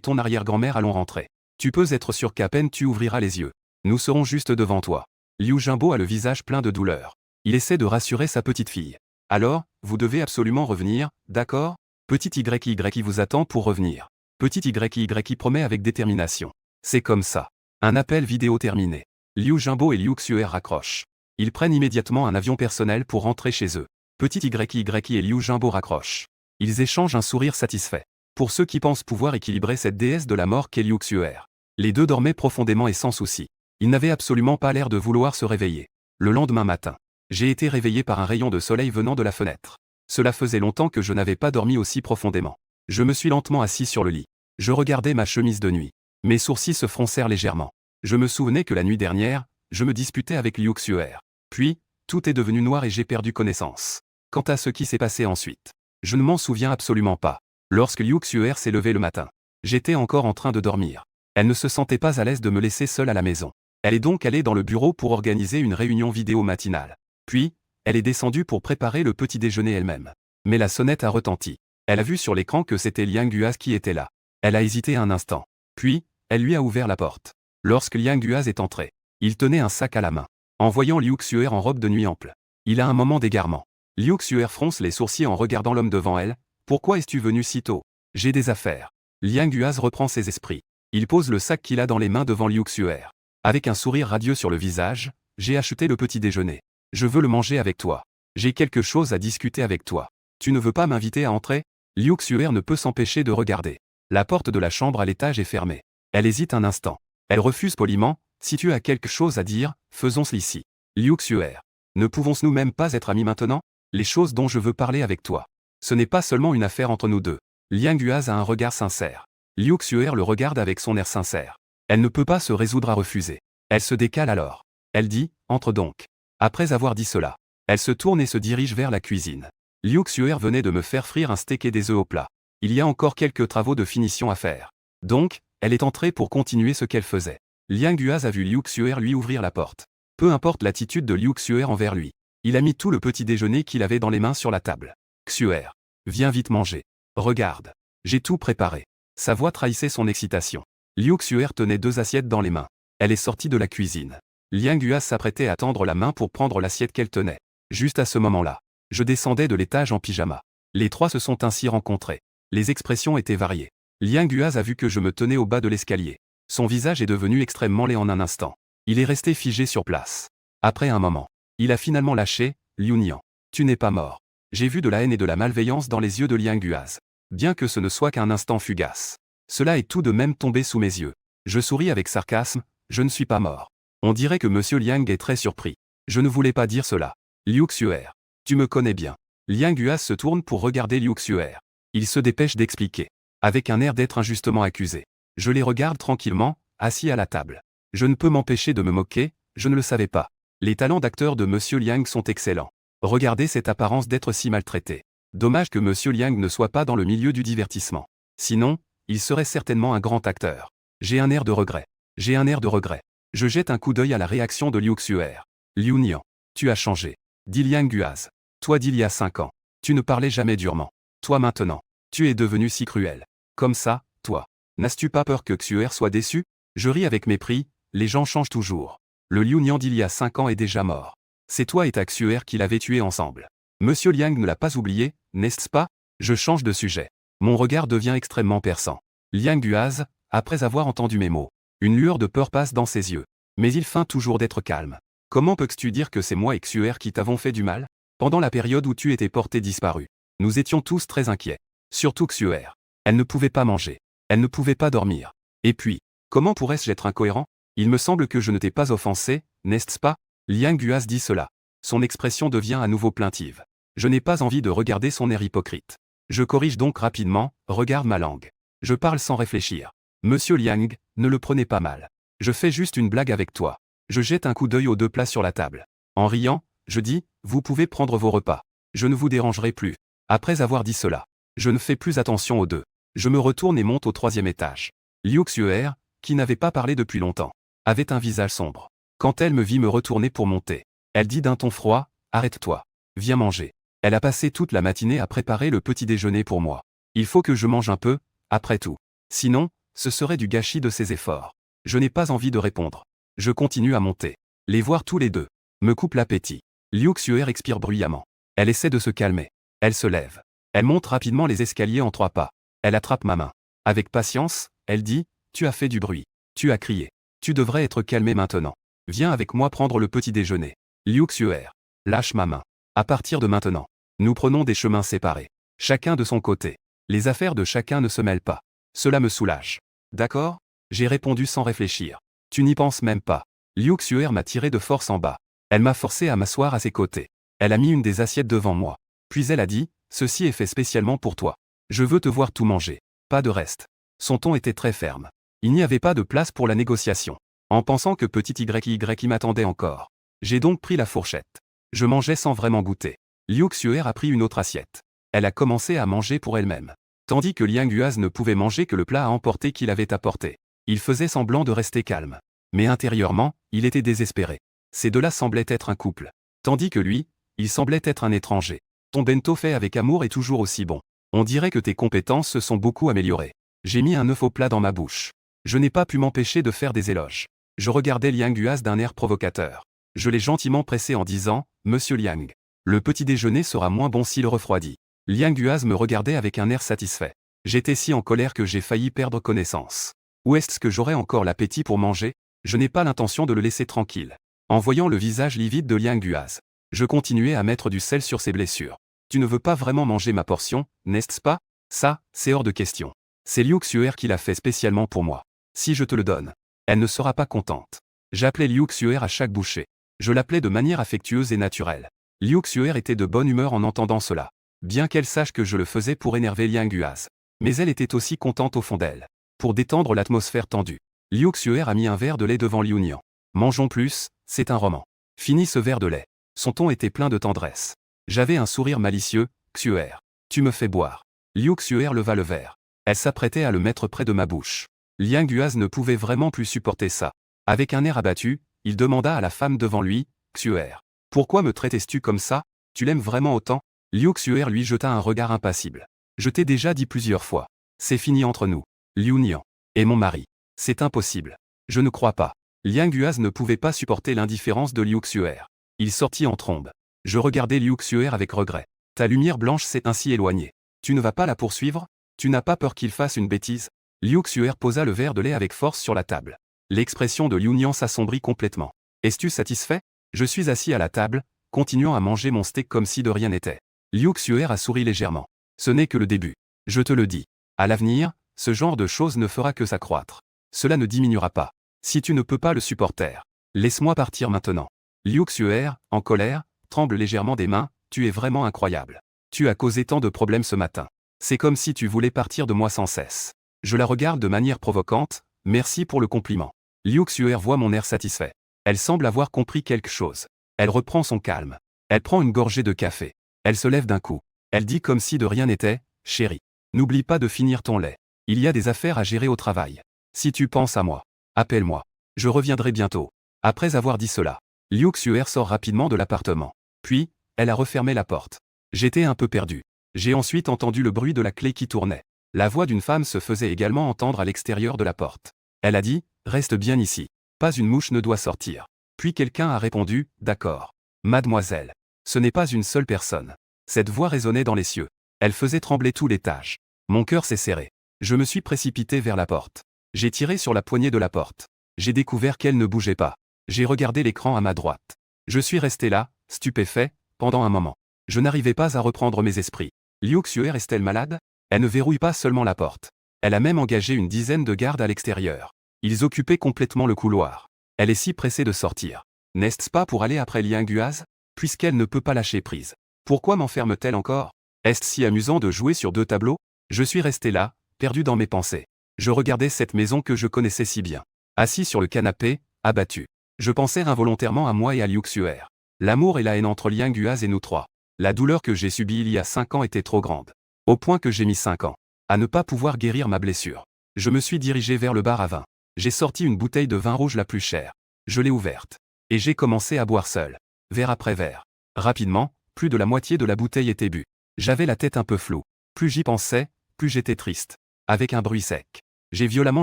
ton arrière-grand-mère allons rentrer. Tu peux être sûr qu'à peine tu ouvriras les yeux. Nous serons juste devant toi. Liu Jingbo a le visage plein de douleur. Il essaie de rassurer sa petite fille. Alors, vous devez absolument revenir, d'accord? Petit YYI vous attend pour revenir. Petit YYI promet avec détermination. C'est comme ça. Un appel vidéo terminé. Liu Jingbo et Liu Xuer raccrochent. Ils prennent immédiatement un avion personnel pour rentrer chez eux. Petit YYI et Liu Jingbo raccrochent. Ils échangent un sourire satisfait. Pour ceux qui pensent pouvoir équilibrer cette déesse de la mort qu'est Liu Xuer. Les deux dormaient profondément et sans souci. Ils n'avaient absolument pas l'air de vouloir se réveiller. Le lendemain matin, j'ai été réveillé par un rayon de soleil venant de la fenêtre. Cela faisait longtemps que je n'avais pas dormi aussi profondément. Je me suis lentement assis sur le lit. Je regardais ma chemise de nuit. Mes sourcils se froncèrent légèrement. Je me souvenais que la nuit dernière, je me disputais avec Liu Xuer. Puis, tout est devenu noir et j'ai perdu connaissance. Quant à ce qui s'est passé ensuite, je ne m'en souviens absolument pas. Lorsque Liu Xuer s'est levé le matin, j'étais encore en train de dormir. Elle ne se sentait pas à l'aise de me laisser seule à la maison. Elle est donc allée dans le bureau pour organiser une réunion vidéo matinale. Puis, elle est descendue pour préparer le petit déjeuner elle-même. Mais la sonnette a retenti. Elle a vu sur l'écran que c'était Liang Guaz qui était là. Elle a hésité un instant. Puis, elle lui a ouvert la porte. Lorsque Liang Guaz est entré, il tenait un sac à la main. En voyant Liu Xuer en robe de nuit ample, il a un moment d'égarement. Liu Xuer fronce les sourcils en regardant l'homme devant elle. Pourquoi es-tu venu si tôt? J'ai des affaires. Liang Guaz reprend ses esprits. Il pose le sac qu'il a dans les mains devant Liu Xuer. Avec un sourire radieux sur le visage, j'ai acheté le petit déjeuner. Je veux le manger avec toi. J'ai quelque chose à discuter avec toi. Tu ne veux pas m'inviter à entrer? Liu Xuer ne peut s'empêcher de regarder. La porte de la chambre à l'étage est fermée. Elle hésite un instant. Elle refuse poliment, si tu as quelque chose à dire, faisons-ce ici. Liu Xuer. Ne pouvons-nous même pas être amis maintenant? Les choses dont je veux parler avec toi. Ce n'est pas seulement une affaire entre nous deux. Liang Yuaz a un regard sincère. Liu Xuer le regarde avec son air sincère. Elle ne peut pas se résoudre à refuser. Elle se décale alors. Elle dit, entre donc. Après avoir dit cela, elle se tourne et se dirige vers la cuisine. Liu Xuer venait de me faire frire un steak et des œufs au plat. Il y a encore quelques travaux de finition à faire. Donc, elle est entrée pour continuer ce qu'elle faisait. Liang Yuaz a vu Liu Xuer lui ouvrir la porte. Peu importe l'attitude de Liu Xuer envers lui. Il a mis tout le petit déjeuner qu'il avait dans les mains sur la table. Xuer. Viens vite manger. Regarde. J'ai tout préparé. Sa voix trahissait son excitation. Liu Xuer tenait 2 assiettes dans les mains. Elle est sortie de la cuisine. Liang Yuaz s'apprêtait à tendre la main pour prendre l'assiette qu'elle tenait. Juste à ce moment-là, je descendais de l'étage en pyjama. Les 3 se sont ainsi rencontrés. Les expressions étaient variées. Liang Yuaz a vu que je me tenais au bas de l'escalier. Son visage est devenu extrêmement laid en un instant. Il est resté figé sur place. Après un moment, il a finalement lâché, Liu Nian. Tu n'es pas mort. J'ai vu de la haine et de la malveillance dans les yeux de Liang Yuaz. Bien que ce ne soit qu'un instant fugace. Cela est tout de même tombé sous mes yeux. Je souris avec sarcasme, je ne suis pas mort. On dirait que Monsieur Liang est très surpris. Je ne voulais pas dire cela. Liu Xuer. Tu me connais bien. Liang Yuaz se tourne pour regarder Liu Xuer. Il se dépêche d'expliquer. Avec un air d'être injustement accusé. Je les regarde tranquillement, assis à la table. Je ne peux m'empêcher de me moquer, je ne le savais pas. Les talents d'acteur de Monsieur Liang sont excellents. Regardez cette apparence d'être si maltraité. Dommage que Monsieur Liang ne soit pas dans le milieu du divertissement. Sinon, il serait certainement un grand acteur. J'ai un air de regret. J'ai un air de regret. Je jette un coup d'œil à la réaction de Liu Xuer. Liu Nian. Tu as changé. Dit Liang Yuaz. Toi d'il y a 5 ans. Tu ne parlais jamais durement. Toi maintenant. Tu es devenu si cruel. Comme ça, toi. N'as-tu pas peur que Xuer soit déçu? Je ris avec mépris, les gens changent toujours. Le Liu Nian d'il y a 5 ans est déjà mort. C'est toi et ta Xuer qui l'avez tué ensemble. Monsieur Liang ne l'a pas oublié, n'est-ce pas? Je change de sujet. Mon regard devient extrêmement perçant. Liang Yuaz, après avoir entendu mes mots, une lueur de peur passe dans ses yeux. Mais il feint toujours d'être calme. Comment peux-tu dire que c'est moi et Xuer qui t'avons fait du mal? Pendant la période où tu étais porté disparu, nous étions tous très inquiets. Surtout Xuer. Elle ne pouvait pas manger. Elle ne pouvait pas dormir. Et puis, comment pourrais-je être incohérent? Il me semble que je ne t'ai pas offensé, n'est-ce pas? Liang Yuaz dit cela. Son expression devient à nouveau plaintive. Je n'ai pas envie de regarder son air hypocrite. Je corrige donc rapidement, regarde ma langue. Je parle sans réfléchir. Monsieur Liang, ne le prenez pas mal. Je fais juste une blague avec toi. Je jette un coup d'œil aux 2 plats sur la table. En riant, je dis, vous pouvez prendre vos repas. Je ne vous dérangerai plus. Après avoir dit cela, je ne fais plus attention aux 2. Je me retourne et monte au 3e étage. Liu Xuer, qui n'avait pas parlé depuis longtemps, avait un visage sombre. Quand elle me vit me retourner pour monter, elle dit d'un ton froid, arrête-toi. Viens manger. Elle a passé toute la matinée à préparer le petit déjeuner pour moi. Il faut que je mange un peu, après tout. Sinon, ce serait du gâchis de ses efforts. Je n'ai pas envie de répondre. Je continue à monter. Les voir tous les 2 me coupe l'appétit. Liu Xuer expire bruyamment. Elle essaie de se calmer. Elle se lève. Elle monte rapidement les escaliers en 3 pas. Elle attrape ma main. Avec patience, elle dit, tu as fait du bruit. Tu as crié. Tu devrais être calmé maintenant. Viens avec moi prendre le petit déjeuner. Liu Xuer. Lâche ma main. À partir de maintenant, nous prenons des chemins séparés. Chacun de son côté. Les affaires de chacun ne se mêlent pas. Cela me soulage. D'accord? J'ai répondu sans réfléchir. Tu n'y penses même pas. Liu Xuer m'a tiré de force en bas. Elle m'a forcé à m'asseoir à ses côtés. Elle a mis une des assiettes devant moi. Puis elle a dit, ceci est fait spécialement pour toi. Je veux te voir tout manger. Pas de reste. Son ton était très ferme. Il n'y avait pas de place pour la négociation. En pensant que petit YY m'attendait encore. J'ai donc pris la fourchette. Je mangeais sans vraiment goûter. Liu Xuer a pris une autre assiette. Elle a commencé à manger pour elle-même. Tandis que Liang Yuaz ne pouvait manger que le plat à emporter qu'il avait apporté. Il faisait semblant de rester calme. Mais intérieurement, il était désespéré. Ces 2-là semblaient être un couple. Tandis que lui, il semblait être un étranger. Ton bento fait avec amour est toujours aussi bon. On dirait que tes compétences se sont beaucoup améliorées. J'ai mis un œuf au plat dans ma bouche. Je n'ai pas pu m'empêcher de faire des éloges. Je regardais Liang Yuaz d'un air provocateur. Je l'ai gentiment pressé en disant, Monsieur Liang, le petit déjeuner sera moins bon s'il refroidit. Liang Yuaz me regardait avec un air satisfait. J'étais si en colère que j'ai failli perdre connaissance. Où est-ce que j'aurais encore l'appétit pour manger? Je n'ai pas l'intention de le laisser tranquille. En voyant le visage livide de Liang Yuaz, je continuais à mettre du sel sur ses blessures. Tu ne veux pas vraiment manger ma portion, n'est-ce pas? Ça, c'est hors de question. C'est Liu Xuer qui l'a fait spécialement pour moi. Si je te le donne, elle ne sera pas contente. J'appelais Liu Xuer à chaque bouchée. Je l'appelais de manière affectueuse et naturelle. Liu Xuer était de bonne humeur en entendant cela. Bien qu'elle sache que je le faisais pour énerver Liang Guaz. Mais elle était aussi contente au fond d'elle. Pour détendre l'atmosphère tendue, Liu Xuer a mis un verre de lait devant Liu Nian. Mangeons plus, c'est un roman. Fini ce verre de lait. Son ton était plein de tendresse. J'avais un sourire malicieux. Xuer, tu me fais boire. Liu Xuer leva le verre. Elle s'apprêtait à le mettre près de ma bouche. Liang Guaz ne pouvait vraiment plus supporter ça. Avec un air abattu, il demanda à la femme devant lui, Xuer, pourquoi me traites-tu comme ça? Tu l'aimes vraiment autant? Liu Xuer lui jeta un regard impassible. Je t'ai déjà dit plusieurs fois. C'est fini entre nous. Liu Nian. Et mon mari. C'est impossible. Je ne crois pas. Liang Guaz ne pouvait pas supporter l'indifférence de Liu Xuer. Il sortit en trombe. Je regardais Liu Xuer avec regret. Ta lumière blanche s'est ainsi éloignée. Tu ne vas pas la poursuivre? Tu n'as pas peur qu'il fasse une bêtise? Liu Xuer posa le verre de lait avec force sur la table. L'expression de Liu Nian s'assombrit complètement. Es-tu satisfait? Je suis assis à la table, continuant à manger mon steak comme si de rien n'était. Liu Xuer a souri légèrement. Ce n'est que le début. Je te le dis. À l'avenir, ce genre de choses ne fera que s'accroître. Cela ne diminuera pas. Si tu ne peux pas le supporter, laisse-moi partir maintenant. Liu Xuer, en colère, tremble légèrement des mains. Tu es vraiment incroyable. Tu as causé tant de problèmes ce matin. C'est comme si tu voulais partir de moi sans cesse. Je la regarde de manière provocante. Merci pour le compliment. Liu Xuer voit mon air satisfait. Elle semble avoir compris quelque chose. Elle reprend son calme. Elle prend une gorgée de café. Elle se lève d'un coup. Elle dit comme si de rien n'était, chérie. N'oublie pas de finir ton lait. Il y a des affaires à gérer au travail. Si tu penses à moi, appelle-moi. Je reviendrai bientôt. Après avoir dit cela, Liu Xuer sort rapidement de l'appartement. Puis, elle a refermé la porte. J'étais un peu perdu. J'ai ensuite entendu le bruit de la clé qui tournait. La voix d'une femme se faisait également entendre à l'extérieur de la porte. Elle a dit, reste bien ici. Pas une mouche ne doit sortir. Puis quelqu'un a répondu, d'accord. Mademoiselle. Ce n'est pas une seule personne. Cette voix résonnait dans les cieux. Elle faisait trembler tout l'étage. Mon cœur s'est serré. Je me suis précipité vers la porte. J'ai tiré sur la poignée de la porte. J'ai découvert qu'elle ne bougeait pas. J'ai regardé l'écran à ma droite. Je suis resté là, stupéfait, pendant un moment. Je n'arrivais pas à reprendre mes esprits. Liu Xuer est-elle malade? Elle ne verrouille pas seulement la porte. Elle a même engagé une dizaine de gardes à l'extérieur. Ils occupaient complètement le couloir. Elle est si pressée de sortir. N'est-ce pas pour aller après Liang Guaz? Puisqu'elle ne peut pas lâcher prise. Pourquoi m'enferme-t-elle encore? Est-ce si amusant de jouer sur deux tableaux? Je suis resté là, perdu dans mes pensées. Je regardais cette maison que je connaissais si bien. Assis sur le canapé, abattu. Je pensais involontairement à moi et à Liu Xuer. L'amour et la haine entre Liang Guaz et nous trois. La douleur que j'ai subie il y a 5 ans était trop grande. Au point que j'ai mis 5 ans à ne pas pouvoir guérir ma blessure. Je me suis dirigé vers le bar à vin. J'ai sorti une bouteille de vin rouge la plus chère. Je l'ai ouverte. Et j'ai commencé à boire seul. Verre après verre. Rapidement, plus de la moitié de la bouteille était bue. J'avais la tête un peu floue. Plus j'y pensais, plus j'étais triste. Avec un bruit sec. J'ai violemment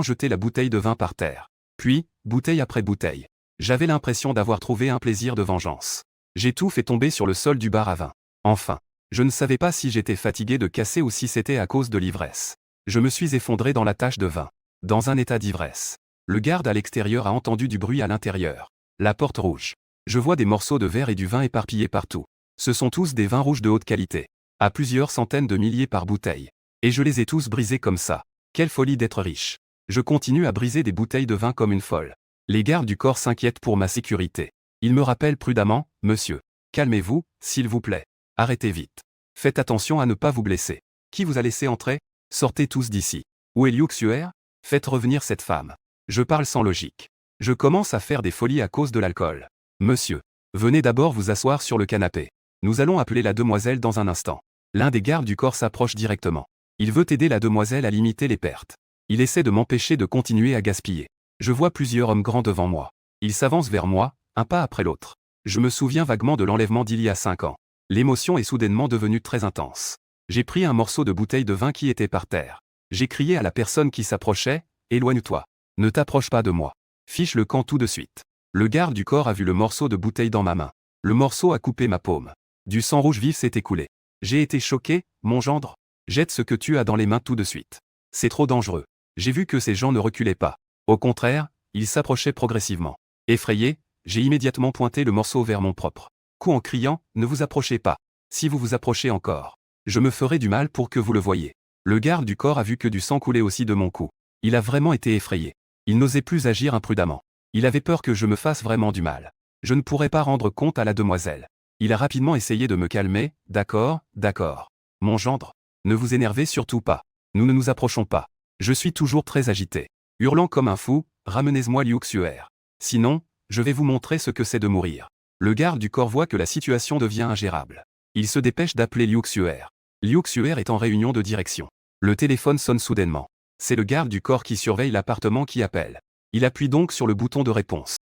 jeté la bouteille de vin par terre. Puis, bouteille après bouteille. J'avais l'impression d'avoir trouvé un plaisir de vengeance. J'ai tout fait tomber sur le sol du bar à vin. Enfin. Je ne savais pas si j'étais fatigué de casser ou si c'était à cause de l'ivresse. Je me suis effondré dans la tache de vin. Dans un état d'ivresse. Le garde à l'extérieur a entendu du bruit à l'intérieur. La porte rouge. Je vois des morceaux de verre et du vin éparpillés partout. Ce sont tous des vins rouges de haute qualité. À plusieurs centaines de milliers par bouteille. Et je les ai tous brisés comme ça. Quelle folie d'être riche. Je continue à briser des bouteilles de vin comme une folle. Les gardes du corps s'inquiètent pour ma sécurité. Ils me rappellent prudemment, monsieur. Calmez-vous, s'il vous plaît. Arrêtez vite. Faites attention à ne pas vous blesser. Qui vous a laissé entrer? Sortez tous d'ici. Où est Liu Xuer? Faites revenir cette femme. Je parle sans logique. Je commence à faire des folies à cause de l'alcool. Monsieur. Venez d'abord vous asseoir sur le canapé. Nous allons appeler la demoiselle dans un instant. L'un des gardes du corps s'approche directement. Il veut aider la demoiselle à limiter les pertes. Il essaie de m'empêcher de continuer à gaspiller. Je vois plusieurs hommes grands devant moi. Ils s'avancent vers moi, un pas après l'autre. Je me souviens vaguement de l'enlèvement d'il y a 5 ans. L'émotion est soudainement devenue très intense. J'ai pris un morceau de bouteille de vin qui était par terre. J'ai crié à la personne qui s'approchait, « Éloigne-toi. Ne t'approche pas de moi. Fiche le camp tout de suite. » Le garde du corps a vu le morceau de bouteille dans ma main. Le morceau a coupé ma paume. Du sang rouge vif s'est écoulé. J'ai été choqué, mon gendre. Jette ce que tu as dans les mains tout de suite. C'est trop dangereux. J'ai vu que ces gens ne reculaient pas. Au contraire, ils s'approchaient progressivement. Effrayé, j'ai immédiatement pointé le morceau vers mon propre cou en criant, ne vous approchez pas. Si vous vous approchez encore, je me ferai du mal pour que vous le voyiez. Le garde du corps a vu que du sang coulait aussi de mon cou. Il a vraiment été effrayé. Il n'osait plus agir imprudemment. Il avait peur que je me fasse vraiment du mal. Je ne pourrais pas rendre compte à la demoiselle. Il a rapidement essayé de me calmer. D'accord, d'accord. Mon gendre. Ne vous énervez surtout pas. Nous ne nous approchons pas. Je suis toujours très agité. Hurlant comme un fou, ramenez-moi Liu Xuer. Sinon, je vais vous montrer ce que c'est de mourir. Le garde du corps voit que la situation devient ingérable. Il se dépêche d'appeler Liu Xuer. Liu Xuer est en réunion de direction. Le téléphone sonne soudainement. C'est le garde du corps qui surveille l'appartement qui appelle. Il appuie donc sur le bouton de réponse.